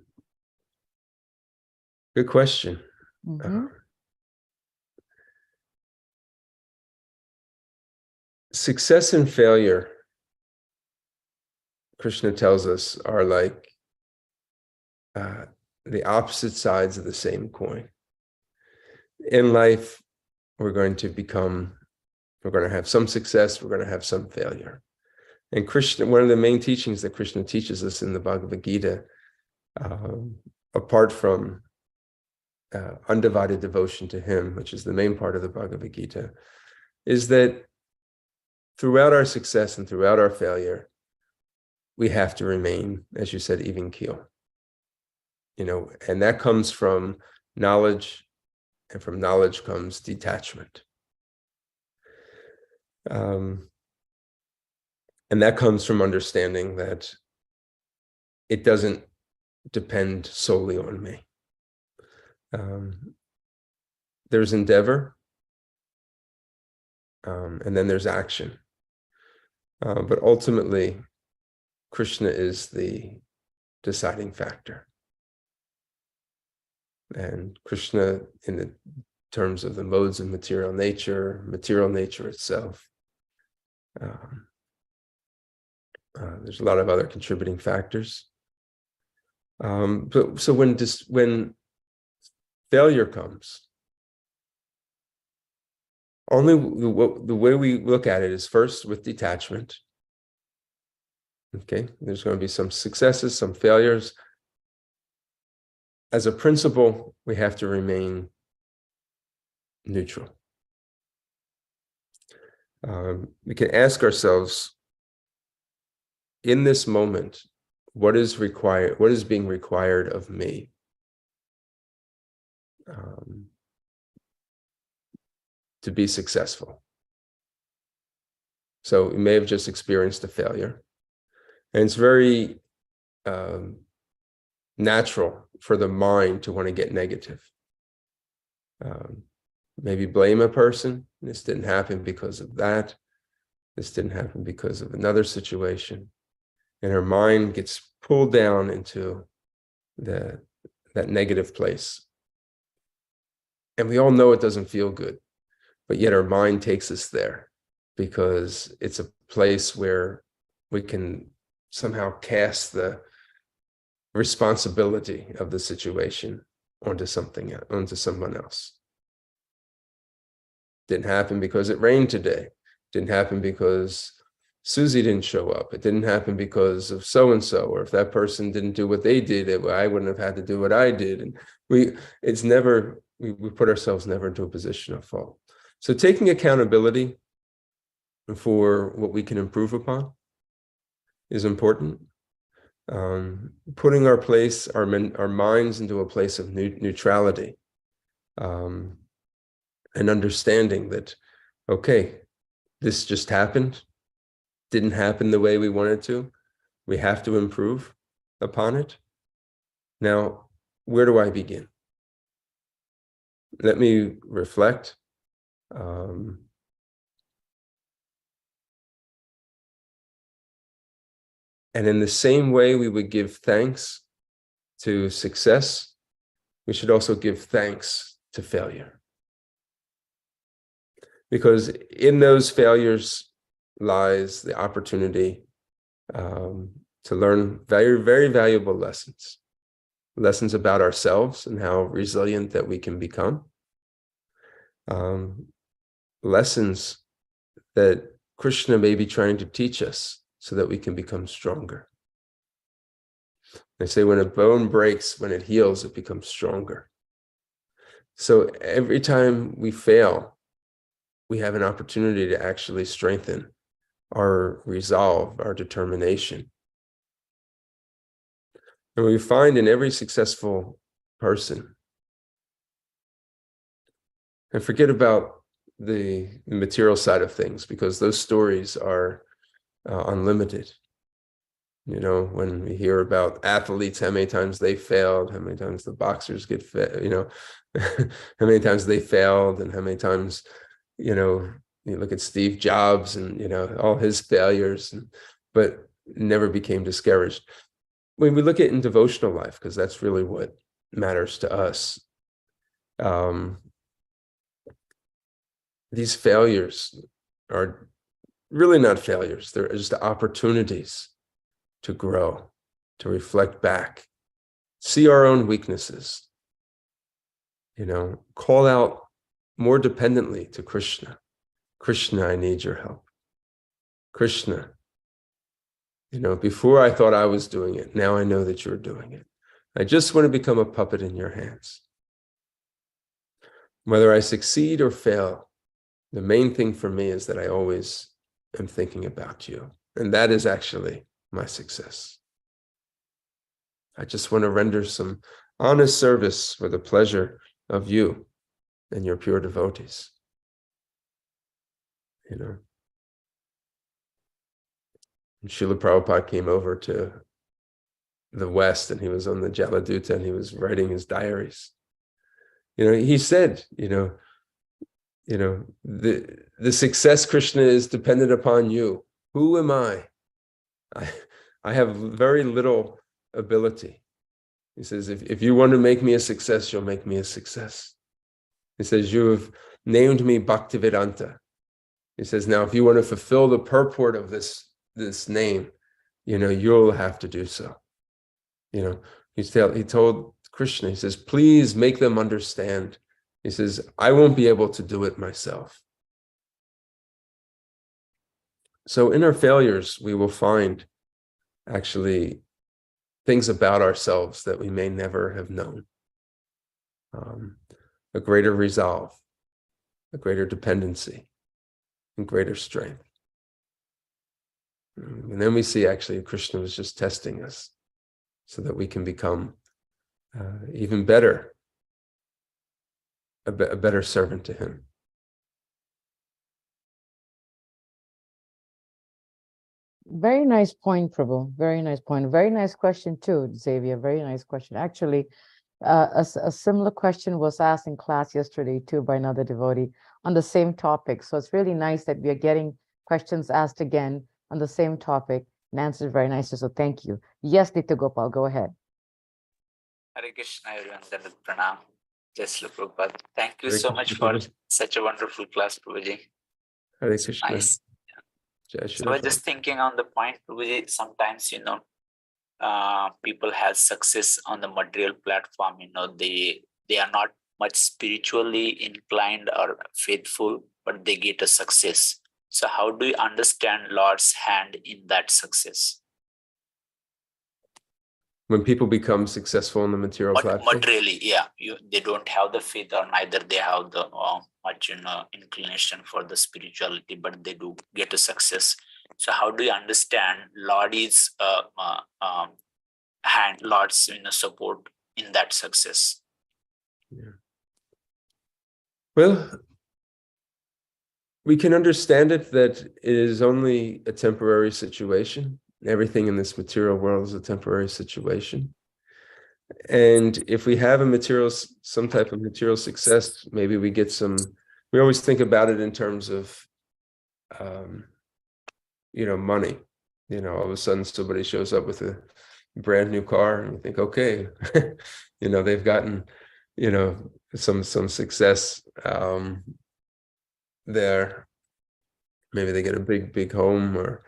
S2: Good question.
S1: Mhm.
S2: Success and failure, Krishna tells us, are like the opposite sides of the same coin. In life, we're going to have some success, we're going to have some failure. And Krishna, one of the main teachings that Krishna teaches us in the Bhagavad Gita, apart from undivided devotion to him, which is the main part of the Bhagavad Gita, is that throughout our success and throughout our failure, we have to remain, as you said, even keel. And that comes from knowledge, and from knowledge comes detachment. And that comes from understanding that it doesn't depend solely on me. There's endeavor, and then there's action. But ultimately, Krishna is the deciding factor. And Krishna, in the terms of the modes of material nature itself, there's a lot of other contributing factors. But so when failure comes, only the way we look at it is first with detachment. Okay, there's going to be some successes, some failures. As a principle, we have to remain neutral. We can ask ourselves, in this moment, what is being required of me? To be successful. So we may have just experienced a failure. And it's very natural for the mind to want to get negative. Maybe blame a person. This didn't happen because of that. This didn't happen because of another situation. And our mind gets pulled down into that negative place. And we all know it doesn't feel good, but yet our mind takes us there because it's a place where we can somehow cast the responsibility of the situation onto someone else. Didn't happen because it rained today. Didn't happen because Susie didn't show up. It didn't happen because of so-and-so, or if that person didn't do what they did, I wouldn't have had to do what I did. And we put ourselves never into a position of fault. So taking accountability for what we can improve upon is important. Putting our minds into a place of neutrality, and understanding that, okay, this just happened, didn't happen the way we wanted to. We have to improve upon it. Now, where do I begin? Let me reflect. And in the same way we would give thanks to success, we should also give thanks to failure. Because in those failures lies the opportunity to learn very, very valuable lessons about ourselves and how resilient that we can become. Lessons that Krishna may be trying to teach us so that we can become stronger. They say when a bone breaks, when it heals, it becomes stronger. So every time we fail, we have an opportunity to actually strengthen our resolve, our determination. And we find in every successful person, and forget about the material side of things, because those stories are unlimited. You know, when we hear about athletes, how many times they failed, how many times the boxers get you know, how many times they failed, and how many times, you know, you look at Steve Jobs and, you know, all his failures, but never became discouraged. When we look at it in devotional life, because that's really what matters to us, these failures are really not failures. They're just opportunities to grow, to reflect back, see our own weaknesses, you know, call out more dependently to Krishna. Krishna, I need your help. Krishna, you know, before I thought I was doing it, now I know that you're doing it. I just want to become a puppet in your hands. Whether I succeed or fail, the main thing for me is that I always am thinking about you. And that is actually my success. I just want to render some honest service for the pleasure of you and your pure devotees. You know, and Srila Prabhupada came over to the West, and he was on the Jaladuta, and he was writing his diaries. You know, he said, you know, the success, Krishna, is dependent upon you. Who am I? I have very little ability. He says, if you want to make me a success, you'll make me a success. He says, you have named me Bhaktivedanta. He says, now, if you want to fulfill the purport of this name, you know, you'll have to do so. You know, he told Krishna, he says, please make them understand. He says, I won't be able to do it myself. So in our failures, we will find actually things about ourselves that we may never have known. A greater resolve, a greater dependency, and greater strength. And then we see actually Krishna was just testing us so that we can become even better, a better servant to him.
S1: Very nice point, Prabhu. Very nice point. Very nice question too, Xavier. Very nice question. Actually, a similar question was asked in class yesterday too by another devotee on the same topic. So it's really nice that we are getting questions asked again on the same topic and answered very nicely. So thank you. Yes, Nitya Gopal, go ahead.
S3: Hare Krishna, everyone. Dandavat Pranam. Jai Srila Prabhupada. Thank you
S2: Hare
S3: so
S2: Krishna,
S3: much for
S2: Prabhu.
S3: such a wonderful class, Prabhuji.
S2: Hare
S3: It's
S2: Krishna.
S3: nice.
S2: Jai
S3: So
S2: Srila
S3: I was
S2: Prabhu.
S3: just thinking on the point, Prabhuji, sometimes, people have success on the material platform, they are not much spiritually inclined or faithful, but they get a success. So how do you understand Lord's hand in that success?
S2: When people become successful on the material platform?
S3: Materially, yeah, they don't have the faith, or neither they have the much inclination for the spirituality, but they do get a success. So how do you understand Lord's hand, Lord's support in that success?
S2: Yeah. Well, we can understand it that it is only a temporary situation. Everything in this material world is a temporary situation. And if we have some type of material success, maybe we get we always think about it in terms of, money. All of a sudden somebody shows up with a brand new car and you think, okay, they've gotten, some success there. Maybe they get a big home or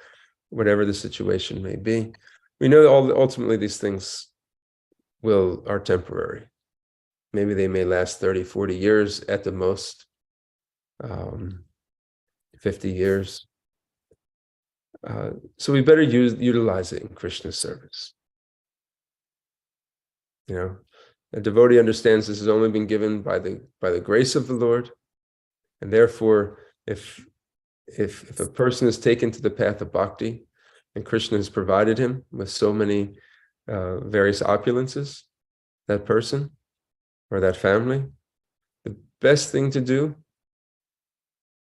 S2: whatever the situation may be. We know that ultimately these things are temporary. Maybe they may last 30, 40 years at the most, 50 years. So we better utilize it in Krishna's service. A devotee understands this has only been given by the grace of the Lord, and therefore, if a person is taken to the path of bhakti, and Krishna has provided him with so many various opulences, that person or that family, the best thing to do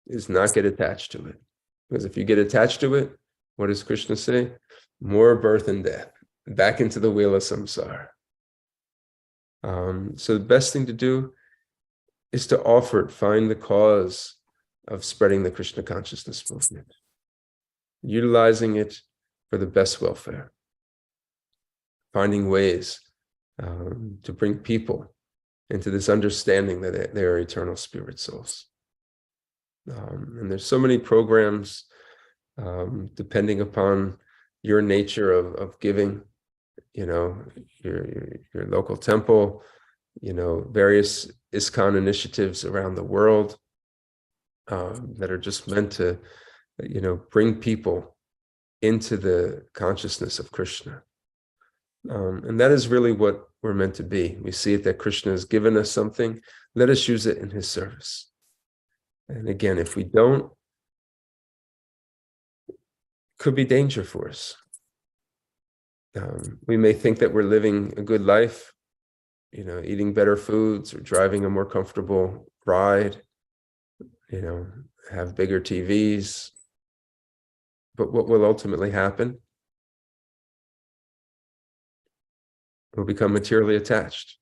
S2: is not get attached to it. Because if you get attached to it, what does Krishna say? More birth and death, back into the wheel of samsara. So the best thing to do is to offer it, find the cause of spreading the Krishna consciousness movement, utilizing it for the best welfare, finding ways to bring people into this understanding that they are eternal spirit souls. And there's so many programs, depending upon your nature of giving, your local temple, various ISKCON initiatives around the world that are just meant to, bring people into the consciousness of Krishna. And that is really what we're meant to be. We see it that Krishna has given us something. Let us use it in his service. And again, if we don't, it could be danger for us. We may think that we're living a good life, eating better foods or driving a more comfortable ride, have bigger TVs. But what will ultimately happen? We'll become materially attached.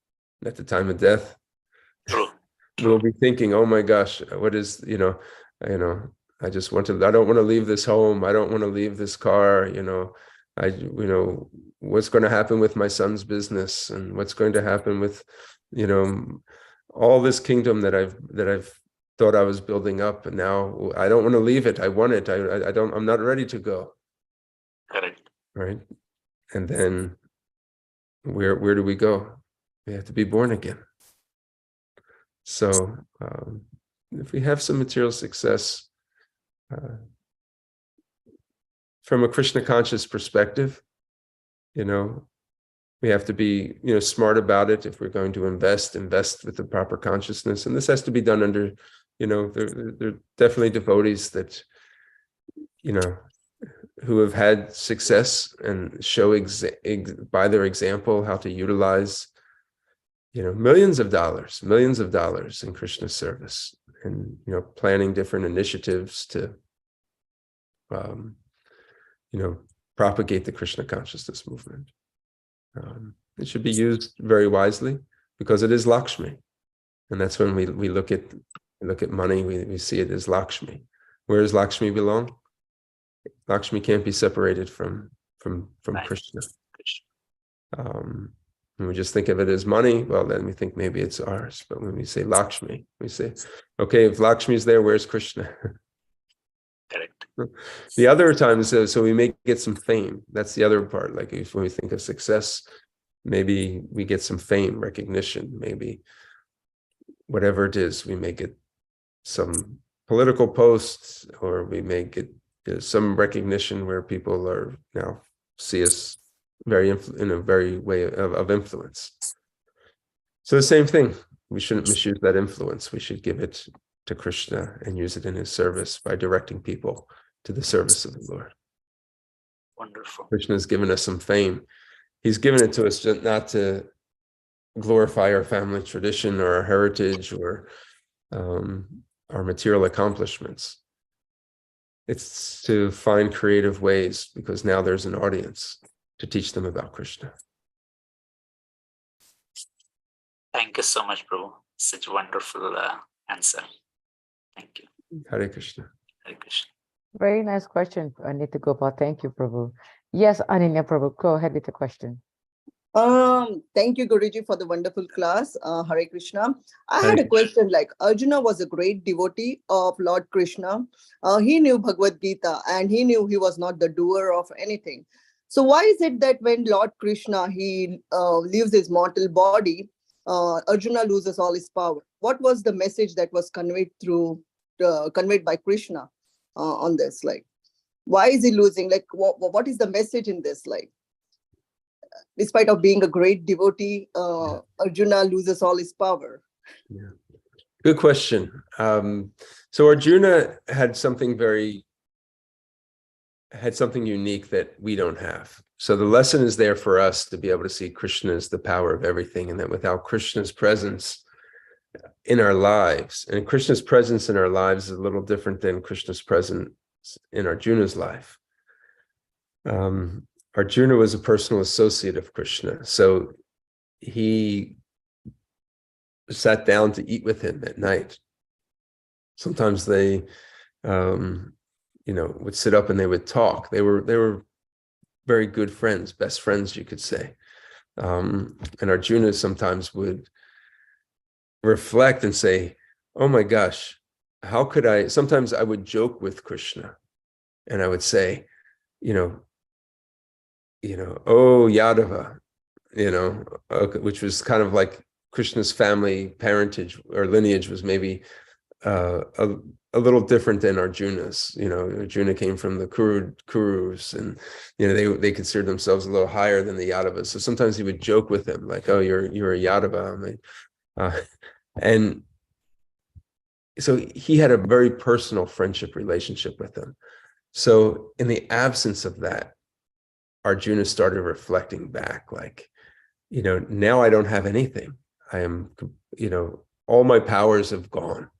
S2: At the time of death, we'll be thinking, oh my gosh, what is, I don't want to leave this home. I don't want to leave this car, what's going to happen with my son's business, and what's going to happen with, all this kingdom that I've thought I was building up, and now I don't want to leave it. I want it. I'm not ready to go.
S3: Correct.
S2: Right. And then where do we go? We have to be born again. So if we have some material success, from a Krishna conscious perspective, we have to be, smart about it. If we're going to invest with the proper consciousness. And this has to be done under, there are definitely devotees that, who have had success and show by their example how to utilize, millions of dollars in Krishna service, and, planning different initiatives to, propagate the Krishna consciousness movement. It should be used very wisely, because it is Lakshmi. And that's when we look at money, we see it as Lakshmi. Where does Lakshmi belong? Lakshmi can't be separated from Krishna. When we just think of it as money, well, then we think maybe it's ours. But when we say Lakshmi, we say, okay, if Lakshmi is there, where's Krishna?
S3: Correct.
S2: The other times, so we may get some fame. That's the other part. Like when we think of success, maybe we get some fame, recognition, maybe whatever it is, we may get some political posts, or we may get some recognition where people are now see us in a very way of influence. So the same thing, we shouldn't misuse that influence. We should give it to Krishna and use it in his service by directing people to the service of the Lord.
S3: Wonderful.
S2: Krishna has given us some fame. He's given it to us not to glorify our family tradition or our heritage or our material accomplishments. It's to find creative ways, because now there's an audience, to teach them about Krishna.
S3: Thank you so much, Prabhu. Such a wonderful answer. Thank you.
S2: Hare Krishna.
S3: Hare Krishna.
S1: Very nice question, Anita Gopal. Thank you, Prabhu. Yes, Ananya Prabhu, go ahead with the question.
S4: Thank you, Guruji, for the wonderful class. Hare Krishna. I had a question, like Arjuna was a great devotee of Lord Krishna. He knew Bhagavad Gita, and he knew he was not the doer of anything. So why is it that when Lord Krishna, he leaves his mortal body, Arjuna loses all his power? What was the message that was conveyed by Krishna on this? Like, why is he losing? Like, what is the message in this? Like, despite of being a great devotee, Arjuna loses all his power?
S2: Yeah. Good question. So Arjuna had something unique that we don't have. So the lesson is there for us to be able to see Krishna as the power of everything, and that without Krishna's presence in our lives, and Krishna's presence in our lives is a little different than Krishna's presence in Arjuna's life. Arjuna was a personal associate of Krishna, so he sat down to eat with him at night. Sometimes they would sit up and they would talk. They were very good friends, best friends, you could say. And Arjuna sometimes would reflect and say, oh my gosh, how could I? Sometimes I would joke with Krishna and I would say, oh Yadava, which was kind of like Krishna's family parentage or lineage was maybe a little different than Arjuna's. Arjuna came from the Kurus, and they considered themselves a little higher than the Yadavas. So sometimes he would joke with them, like, "Oh, you're a Yadava," and so he had a very personal friendship relationship with them. So in the absence of that, Arjuna started reflecting back, like, now I don't have anything. I am, all my powers have gone.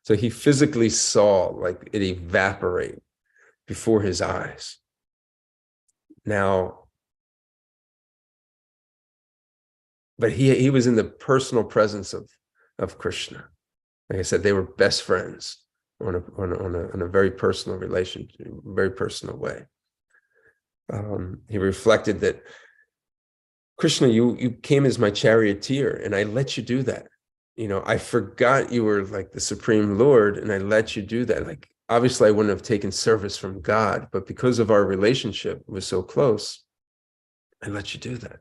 S2: So he physically saw like it evaporate before his eyes. Now, but he was in the personal presence of Krishna. Like I said, they were best friends on a very personal relationship, very personal way. He reflected that, Krishna, you came as my charioteer, and I let you do that. I forgot you were like the Supreme Lord, and I let you do that. Like, obviously I wouldn't have taken service from God, but because of our relationship was so close, I let you do that.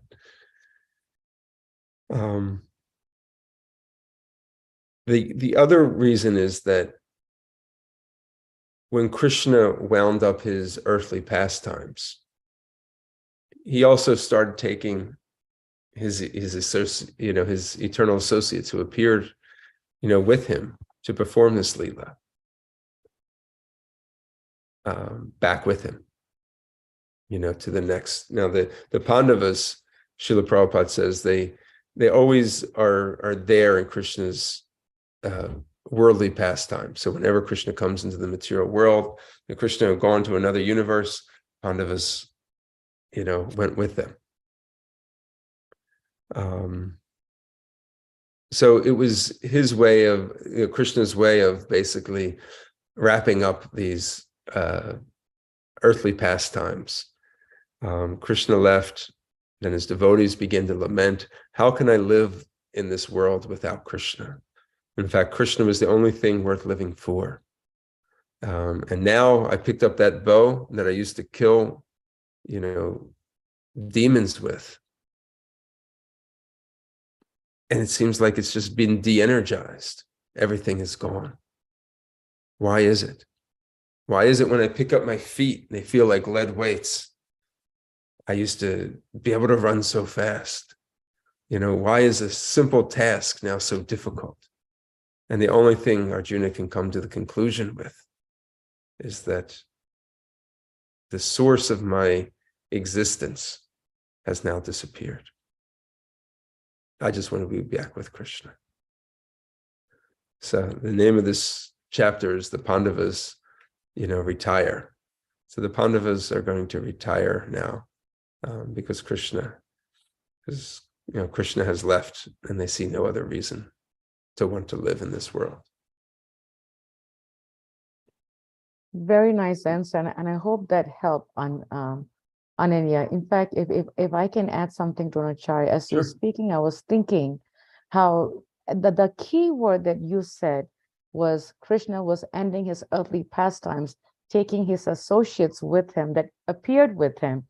S2: The other reason is that when Krishna wound up his earthly pastimes, he also started taking his eternal associates who appeared, with him to perform this Leela, back with him, to the next. Now the Pandavas, Srila Prabhupada says, they always are there in Krishna's worldly pastime. So whenever Krishna comes into the material world, and Krishna had gone to another universe, Pandavas, went with them. So it was his way of, Krishna's way of basically wrapping up these earthly pastimes. Krishna left, then his devotees began to lament, how can I live in this world without Krishna? In fact, Krishna was the only thing worth living for. And now I picked up that bow that I used to kill, demons with. And it seems like it's just been de-energized. Everything is gone. Why is it? Why is it when I pick up my feet, they feel like lead weights? I used to be able to run so fast. Why is a simple task now so difficult? And the only thing Arjuna can come to the conclusion with is that the source of my existence has now disappeared. I just want to be back with Krishna. So the name of this chapter is the Pandavas, retire. So the Pandavas are going to retire now because Krishna has left, and they see no other reason to want to live in this world.
S1: Very nice answer, and I hope that helped on Ananya. In fact, if I can add something to Dronacharya, as you're speaking, I was thinking how the key word that you said was Krishna was ending his earthly pastimes, taking his associates with him that appeared with him.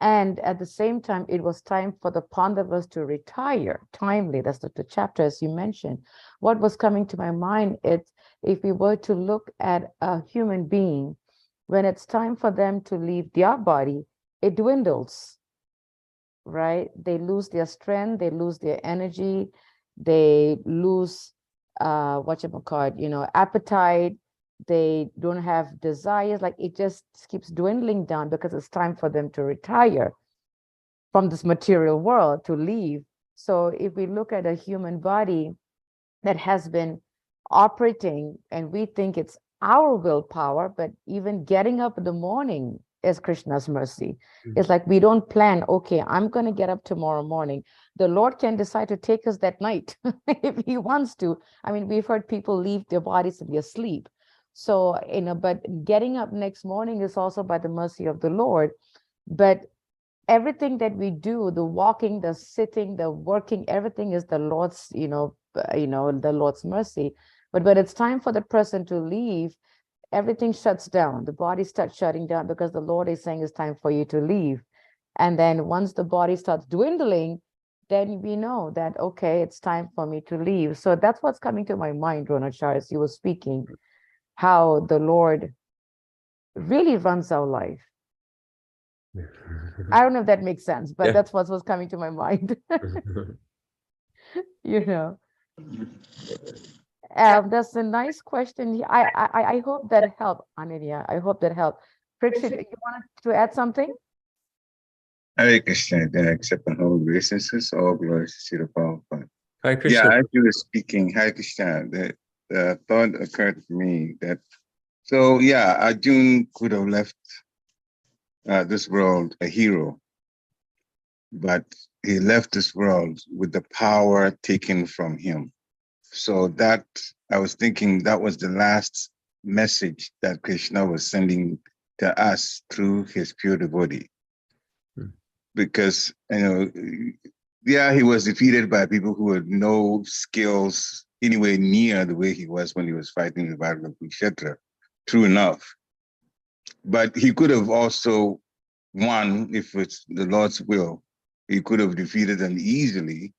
S1: And at the same time, it was time for the Pandavas to retire, timely. That's the chapter, as you mentioned. What was coming to my mind is, if we were to look at a human being, when it's time for them to leave their body, it dwindles. right? They lose their strength, they lose their energy, they lose appetite, they don't have desires, like it just keeps dwindling down because it's time for them to retire from this material world, to leave. So if we look at a human body that has been operating and we think it's our willpower, but even getting up in the morning is Krishna's mercy. It's like we don't plan, okay, I'm going to get up tomorrow morning. The Lord can decide to take us that night if he wants to. I mean, we've heard people leave their bodies in their sleep. So, but getting up next morning is also by the mercy of the Lord. But everything that we do, the walking, the sitting, the working, everything is the Lord's, the Lord's mercy. But when it's time for the person to leave, everything shuts down. The body starts shutting down because the Lord is saying it's time for you to leave. And then once the body starts dwindling, then we know that, okay, it's time for me to leave. So that's what's coming to my mind, Dronacharya, as you were speaking, how the Lord really runs our life. I don't know if that makes sense, but that's what was coming to my mind. That's a nice question. I hope that helped, Ananya. I hope that helped. Prixit, you wanted to add something?
S5: Hare Krishna, then accept the whole graciousness, all glories to the Prabhupada.
S2: Hi, Krishna.
S5: Yeah, as you were speaking, Hare Krishna, the thought occurred to me that, so yeah, Arjun could have left this world a hero, but he left this world with the power taken from him. So that, I was thinking that was the last message that Krishna was sending to us through his pure devotee. Because, yeah, he was defeated by people who had no skills anywhere near the way he was when he was fighting the battle of Kurukshetra. True enough. But he could have also won, if it's the Lord's will. He could have defeated them easily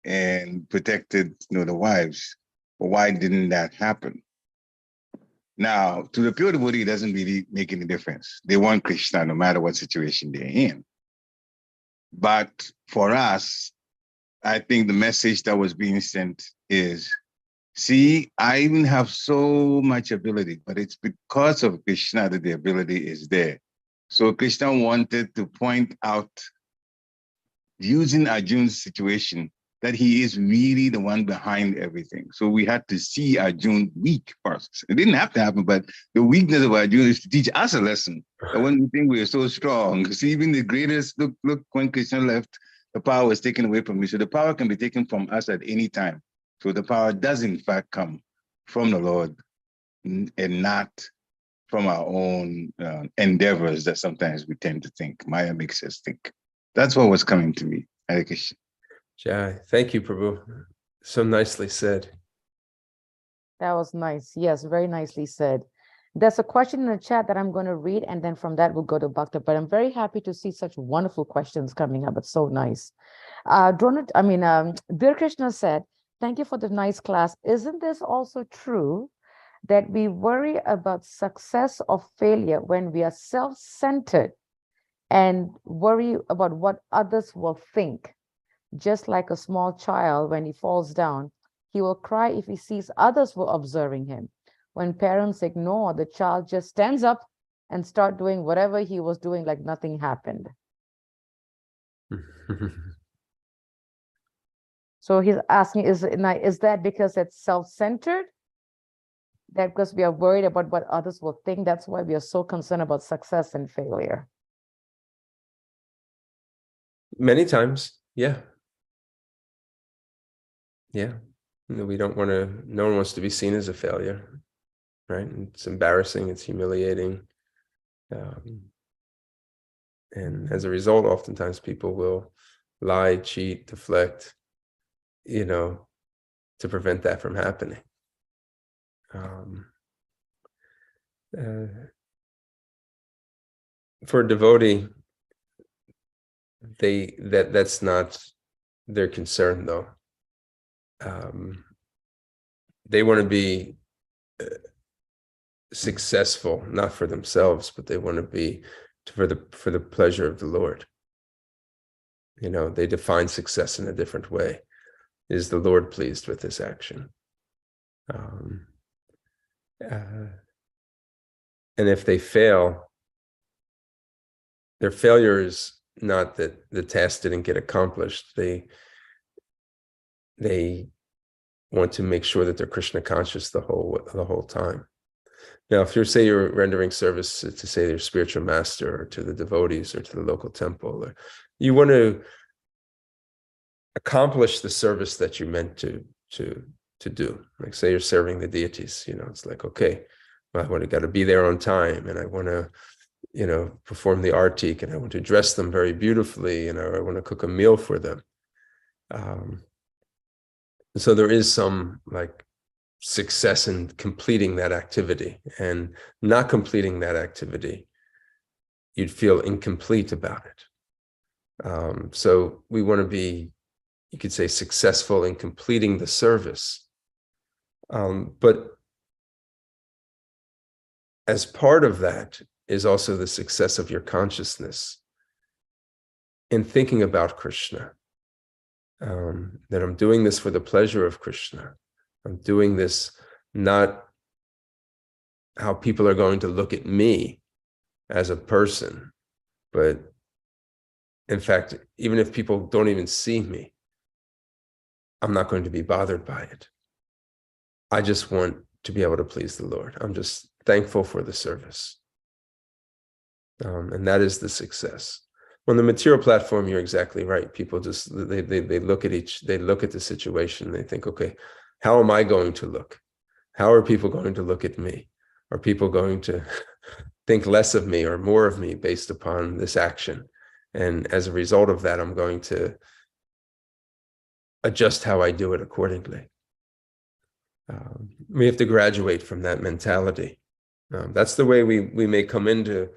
S5: and protected, the wives. But why didn't that happen? Now, to the pure devotee, it doesn't really make any difference. They want Krishna no matter what situation they're in. But for us, I think the message that was being sent is, see, I even have so much ability, but it's because of Krishna that the ability is there. So Krishna wanted to point out, using Arjun's situation, that he is really the one behind everything. So we had to see Arjun weak first. It didn't have to happen, but the weakness of Arjun is to teach us a lesson. That when we think we are so strong, see, even the greatest, look, when Krishna left, the power was taken away from me. So the power can be taken from us at any time. So the power does in fact come from the Lord and not from our own endeavors that sometimes we tend to think. Maya makes us think. That's what was coming to me. Hare Krishna.
S2: Jai. Thank you, Prabhu. So nicely said.
S1: That was nice. Yes, very nicely said. There's a question in the chat that I'm going to read, and then from that we'll go to Bhakta. But I'm very happy to see such wonderful questions coming up. It's so nice. Dear Krishna said, thank you for the nice class. Isn't this also true that we worry about success or failure when we are self-centered and worry about what others will think? Just like a small child, when he falls down, he will cry if he sees others were observing him. When parents ignore, the child just stands up and start doing whatever he was doing like nothing happened. So he's asking, is that because it's self-centered? That because we are worried about what others will think, that's why we are so concerned about success and failure?
S2: Many times, yeah. Yeah. We don't want to, no one wants to be seen as a failure, right? It's embarrassing, it's humiliating. And as a result, oftentimes people will lie, cheat, deflect, to prevent that from happening. For a devotee, that's not their concern, though. They want to be successful, not for themselves, but they want to be for the pleasure of the Lord. They define success in a different way. Is the Lord pleased with this action? And if they fail, their failure is not that the task didn't get accomplished. They want to make sure that they're Krishna conscious the whole time. Now, if you're rendering service to, say, your spiritual master or to the devotees or to the local temple, or you want to accomplish the service that you meant to do. Like, say you're serving the deities, it's like, okay, well, I got to be there on time, and I want to, perform the artik, and I want to dress them very beautifully, and I want to cook a meal for them. So there is some like success in completing that activity, and not completing that activity, you'd feel incomplete about it. So we want to be, you could say, successful in completing the service. But as part of that is also the success of your consciousness in thinking about Krishna. That I'm doing this for the pleasure of Krishna. I'm doing this not how people are going to look at me as a person, but in fact, even if people don't even see me, I'm not going to be bothered by it. I just want to be able to please the Lord. I'm just thankful for the service. And that is the success. On the material platform, you're exactly right. People just, they look at the situation, they think, okay, how am I going to look? How are people going to look at me? Are people going to think less of me or more of me based upon this action? And as a result of that, I'm going to adjust how I do it accordingly. We have to graduate from that mentality. That's the way we may come into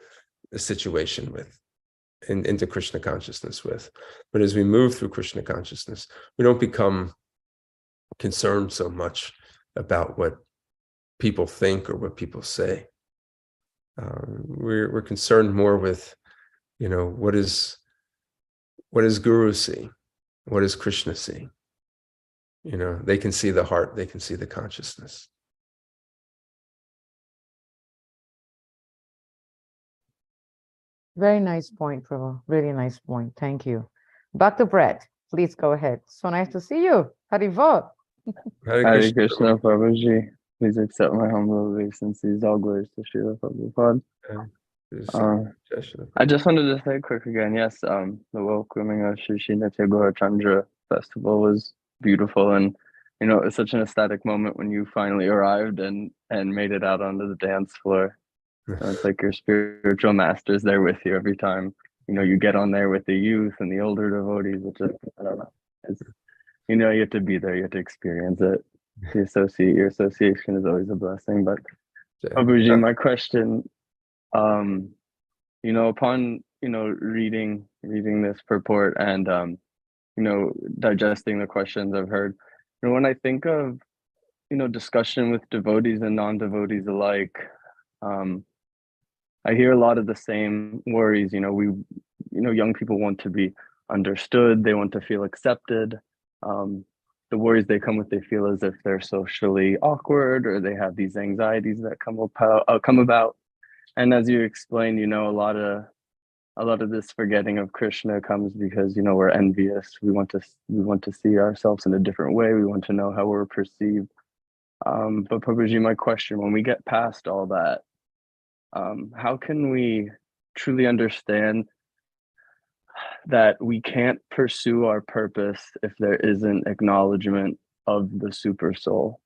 S2: a situation into Krishna consciousness with. But as we move through Krishna consciousness, we don't become concerned so much about what people think or what people say. We're concerned more with, what is Guru seeing? What is Krishna seeing? They can see the heart, they can see the consciousness.
S1: Very nice point, Prabhu. Really nice point. Thank you. Dr. Brett, please go ahead. So nice to see you. Harivol.
S6: Hare Krishna, Prabhuji. Please accept my humble obeisances. All glories to Srila Prabhupada. I just wanted to say quick again, yes, the welcoming of Shri Natya Gaurachandra festival was beautiful, and it's such an ecstatic moment when you finally arrived and made it out onto the dance floor. It's like your spiritual master is there with you every time. You get on there with the youth and the older devotees. It's just, I don't know. It's, you have to be there. You have to experience it. Your association is always a blessing. But Prabhuji, my question, upon reading this purport and digesting the questions I've heard, when I think of discussion with devotees and non-devotees alike, I hear a lot of the same worries. Young people want to be understood. They want to feel accepted. The worries they come with, they feel as if they're socially awkward, or they have these anxieties that come about. And as you explained, a lot of this forgetting of Krishna comes because we're envious. We want to see ourselves in a different way. We want to know how we're perceived. But Prabhuji, my question: when we get past all that, how can we truly understand that we can't pursue our purpose if there isn't acknowledgement of the super soul?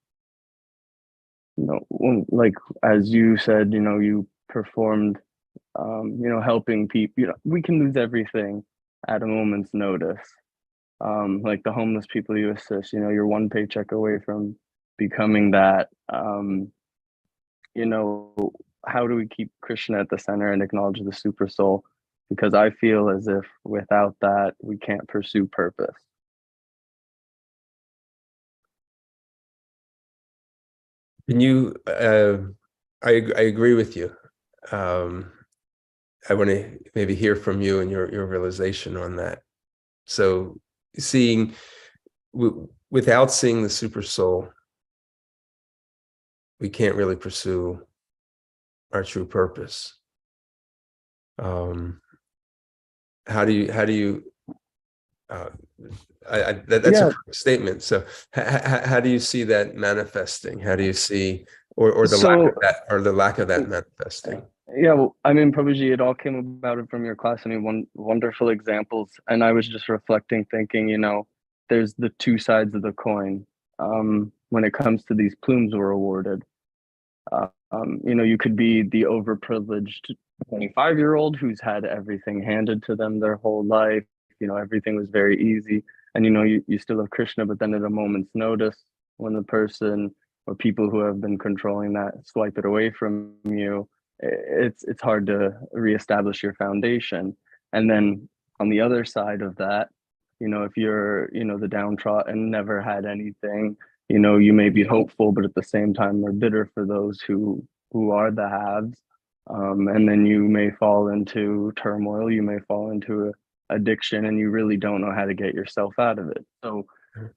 S6: Like as you said, you performed, helping people. We can lose everything at a moment's notice. Like the homeless people you assist, you're one paycheck away from becoming that. How do we keep Krishna at the center and acknowledge the super soul? Because I feel as if without that, we can't pursue purpose.
S2: Can you, I agree with you. I want to maybe hear from you and your realization on that. So without seeing the super soul, we can't really pursue our true purpose. How do you that's
S6: Yeah.
S2: a correct statement. So how do you see that manifesting? How do you see, or the lack of that, or the lack of that manifesting?
S6: Yeah, well, I mean, Prabhuji, it all came about it from your class. I mean, wonderful examples. And I was just reflecting, thinking, there's the two sides of the coin. When it comes to these plumes we're awarded, you could be the overprivileged 25-year-old who's had everything handed to them their whole life. Everything was very easy. And, you still have Krishna, but then at a moment's notice, when the person or people who have been controlling that swipe it away from you, it's hard to reestablish your foundation. And then on the other side of that, if you're, the downtrodden, never had anything, you may be hopeful, but at the same time are bitter for those who are the haves. And then you may fall into turmoil, you may fall into addiction, and you really don't know how to get yourself out of it. So,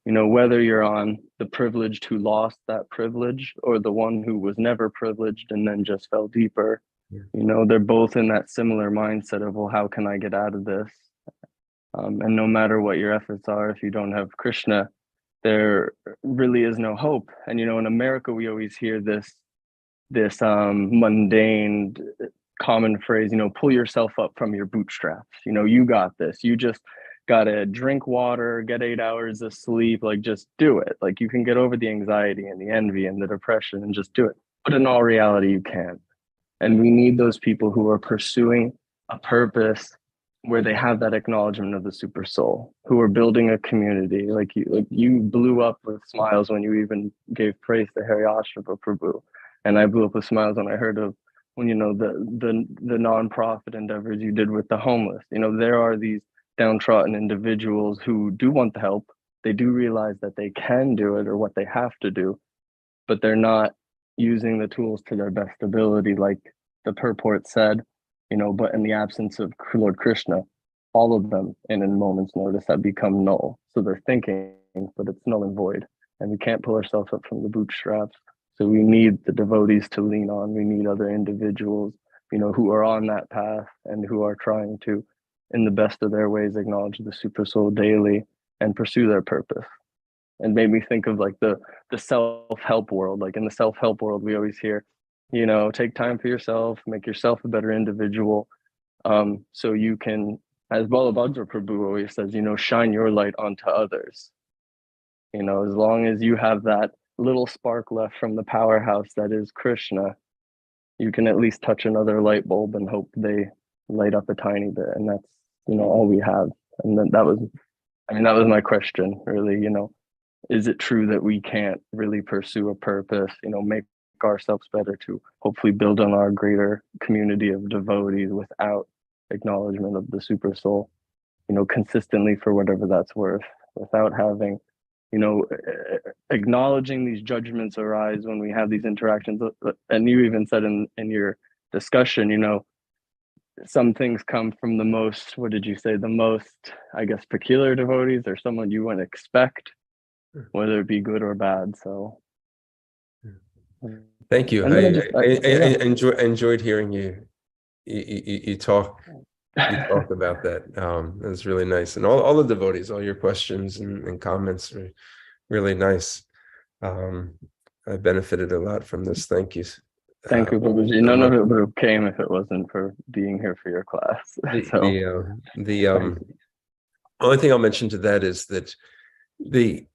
S6: whether you're on the privileged who lost that privilege or the one who was never privileged and then just fell deeper, they're both in that similar mindset of, well, how can I get out of this? And no matter what your efforts are, if you don't have Krishna, there really is no hope. And in America, we always hear this mundane common phrase, pull yourself up from your bootstraps. You got this. You just gotta drink water, get 8 hours of sleep, like just do it. Like you can get over the anxiety and the envy and the depression and just do it. But in all reality, you can't. And we need those people who are pursuing a purpose where they have that acknowledgement of the super soul, who are building a community. Like you blew up with smiles when you even gave praise to Hari Ashrava Prabhu. And I blew up with smiles when I heard of the nonprofit endeavors you did with the homeless. There are these downtrodden individuals who do want the help. They do realize that they can do it or what they have to do, but they're not using the tools to their best ability, like the purport said, but in the absence of Lord Krishna, all of them in a moment's notice have become null. So they're thinking, but it's null and void. And we can't pull ourselves up from the bootstraps. So we need the devotees to lean on. We need other individuals, who are on that path and who are trying to, in the best of their ways, acknowledge the super soul daily and pursue their purpose. And made me think of like the self-help world. Like in the self-help world, we always hear, take time for yourself, make yourself a better individual. So you can, as Balabhadra Prabhu always says, shine your light onto others. As long as you have that little spark left from the powerhouse that is Krishna, you can at least touch another light bulb and hope they light up a tiny bit. And that's, all we have. And then that was my question, really, is it true that we can't really pursue a purpose, make ourselves better to hopefully build on our greater community of devotees without acknowledgement of the super soul, consistently for whatever that's worth, without having, acknowledging these judgments arise when we have these interactions. And you even said in your discussion, some things come from the most, what did you say, the most, I guess, peculiar devotees or someone you wouldn't expect, whether it be good or bad. So
S2: thank you. I enjoyed hearing you talk about that. It was really nice. And all the devotees, all your questions and comments were really nice. I benefited a lot from this. Thank you.
S6: Thank you, Prabhuji. None of it would have came if it wasn't for being here for your class.
S2: The only thing I'll mention to that is that that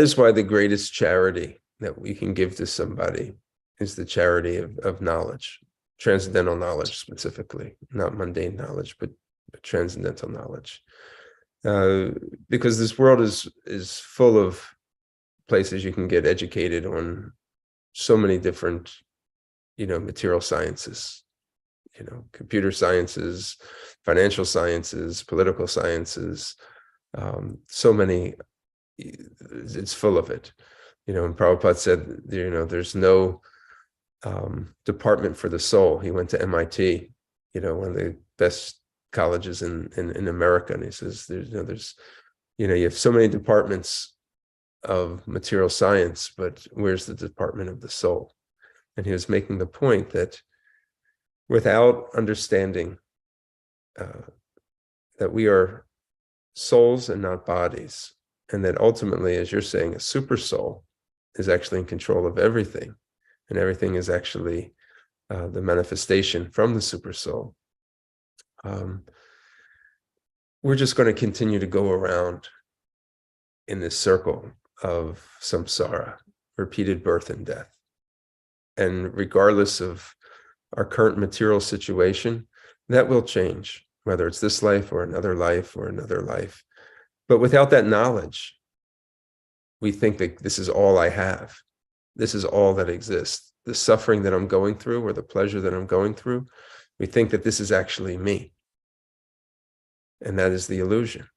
S2: is why the greatest charity that we can give to somebody is the charity of knowledge, transcendental knowledge specifically, not mundane knowledge, but transcendental knowledge. Because this world is full of places you can get educated on so many different, material sciences, computer sciences, financial sciences, political sciences, so many, it's full of it. And Prabhupada said, there's no department for the soul. He went to MIT, one of the best colleges in America, and he says there's you have so many departments of material science, but where's the department of the soul? And he was making the point that without understanding that we are souls and not bodies, and that ultimately, as you're saying, a super soul is actually in control of everything, and everything is actually the manifestation from the super soul. We're just going to continue to go around in this circle of samsara, repeated birth and death. And regardless of our current material situation, that will change, whether it's this life or another life or another life. But without that knowledge, we think that this is all I have. This is all that exists. The suffering that I'm going through or the pleasure that I'm going through, we think that this is actually me. And that is the illusion.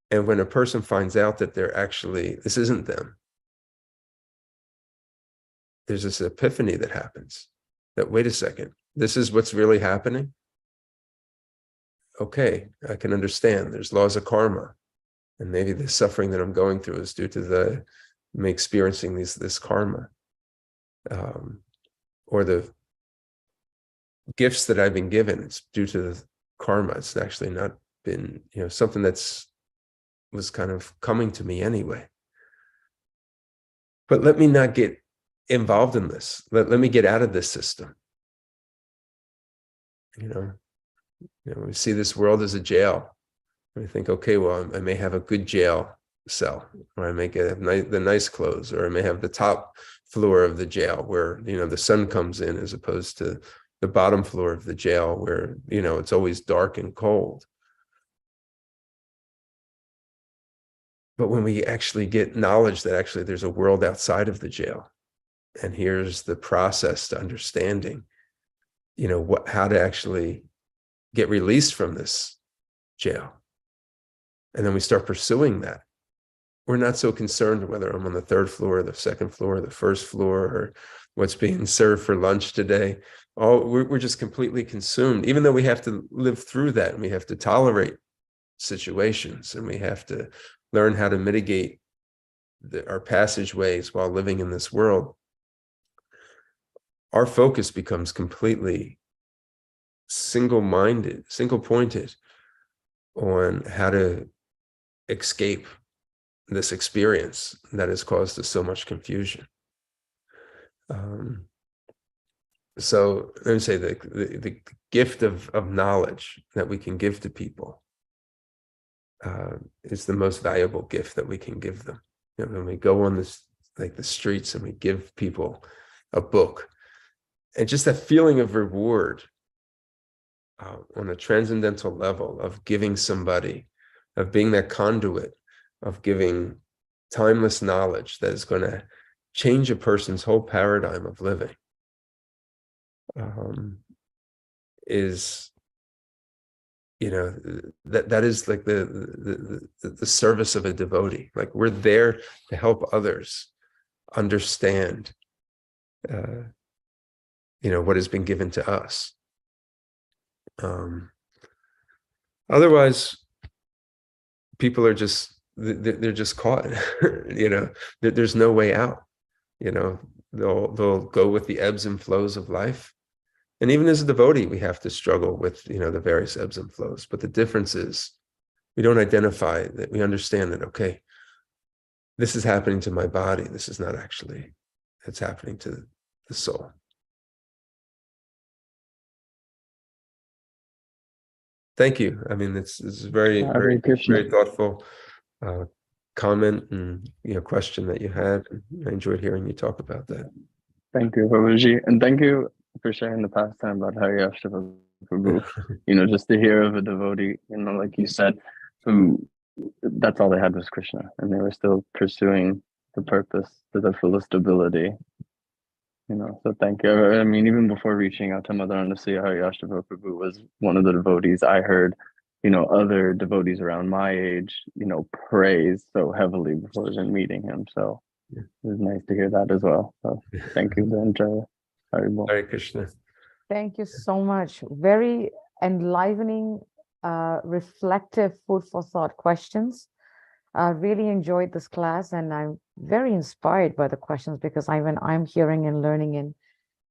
S2: And when a person finds out that this isn't them, there's this epiphany that happens that, wait a second, this is what's really happening? Okay, I can understand. There's laws of karma. And maybe the suffering that I'm going through is due to me experiencing this karma. Or the gifts that I've been given, it's due to the karma. It's actually not been, something was kind of coming to me anyway. But let me not get involved in this. Let me get out of this system. We see this world as a jail. We think, okay, well, I may have a good jail cell, or I may have the nice clothes, or I may have the top floor of the jail where, the sun comes in, as opposed to the bottom floor of the jail where, it's always dark and cold. But when we actually get knowledge that actually there's a world outside of the jail, and here's the process to understanding, how to actually get released from this jail. And then we start pursuing that. We're not so concerned whether I'm on the third floor, or the second floor, or the first floor, or what's being served for lunch today. We're just completely consumed, even though we have to live through that, and we have to tolerate situations, and we have to learn how to mitigate our passageways while living in this world. Our focus becomes completely single-minded, single-pointed on how to escape this experience that has caused us so much confusion. So let me say the gift of knowledge that we can give to people is the most valuable gift that we can give them. When we go on the streets and we give people a book, and just that feeling of reward on a transcendental level of giving somebody, of being that conduit, of giving timeless knowledge that is going to change a person's whole paradigm of living, is, that is like the service of a devotee. Like, we're there to help others understand, what has been given to us. Otherwise, people are they're just caught. There's no way out. They'll go with the ebbs and flows of life. And even as a devotee, we have to struggle with, the various ebbs and flows. But the difference is we don't identify that. We understand that, okay, this is happening to my body. This is not actually, it's happening to the soul. Thank you. I mean, it's very, very, very thoughtful comment and question that you had. I enjoyed hearing you talk about that.
S6: Thank you, Prabhuji, and thank you for sharing the pastime about Hari Ashtava Prabhu. Just to hear of a devotee, like you said, who that's all they had was Krishna, and they were still pursuing the purpose to the fullest ability. So thank you. I mean, even before reaching out to Mother Anasuya, Hari Ashtava Prabhu was one of the devotees I heard, other devotees around my age, praise so heavily before even meeting him. So it was nice to hear that as well. So thank you, Dronacharya.
S2: Hare Krishna.
S1: Thank you so much. Very enlivening, reflective, food for thought questions. I really enjoyed this class, and I'm very inspired by the questions because I'm hearing and learning and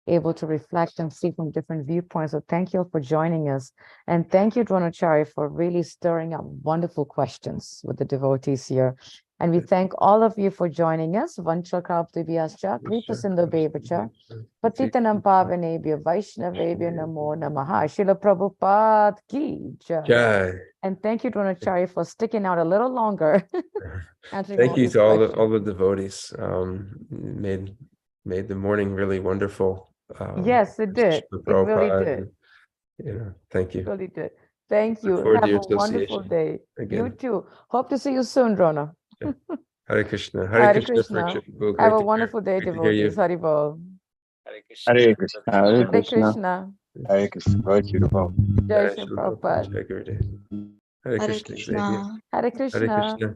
S1: able to reflect and see from different viewpoints. So thank you all for joining us. And thank you, Dronacharya, for really stirring up wonderful questions with the devotees here. And we thank all of you for joining us. Vanchakraptibhyascha, Kripasindobevacha, Patitanam Pavanebhyo, Vaishnavebhyo Namo Namaha, Srila Prabhupada Ki Jai.
S2: Jai.
S1: And thank you, Dronacharya, for sticking out a little longer. answering
S2: Thank you
S1: these
S2: to all
S1: questions.
S2: the devotees. Made the morning really wonderful.
S1: Yes, it did.
S2: Srila
S1: It really
S2: Prabhupada,
S1: did.
S2: thank you.
S1: Really did. Thank
S2: Look
S1: you.
S2: forward to
S1: Have
S2: your
S1: a wonderful
S2: association
S1: day. You
S2: again.
S1: too. Hope to see you soon, Drona.
S2: Hare Krishna.
S1: Hare
S2: Hare Krishna.
S1: Krishna.
S2: Great
S1: Have a
S2: to hear-
S1: wonderful day,
S2: great to hear you.
S1: devotees. Haribol.
S3: Hare Krishna.
S6: Hare Krishna. Hare
S1: Hare
S6: Krishna.
S1: Krishna.
S5: Hare Krishna. Very beautiful.
S1: Jai
S2: Jai
S1: Shri
S2: Srila Prabhupada.
S1: Prabhupada.
S2: Jai Gurudev. Hare
S7: Hare
S2: Krishna. Xavier.
S7: Krishna.
S1: Hare
S2: Hare
S1: Krishna.
S2: Krishna.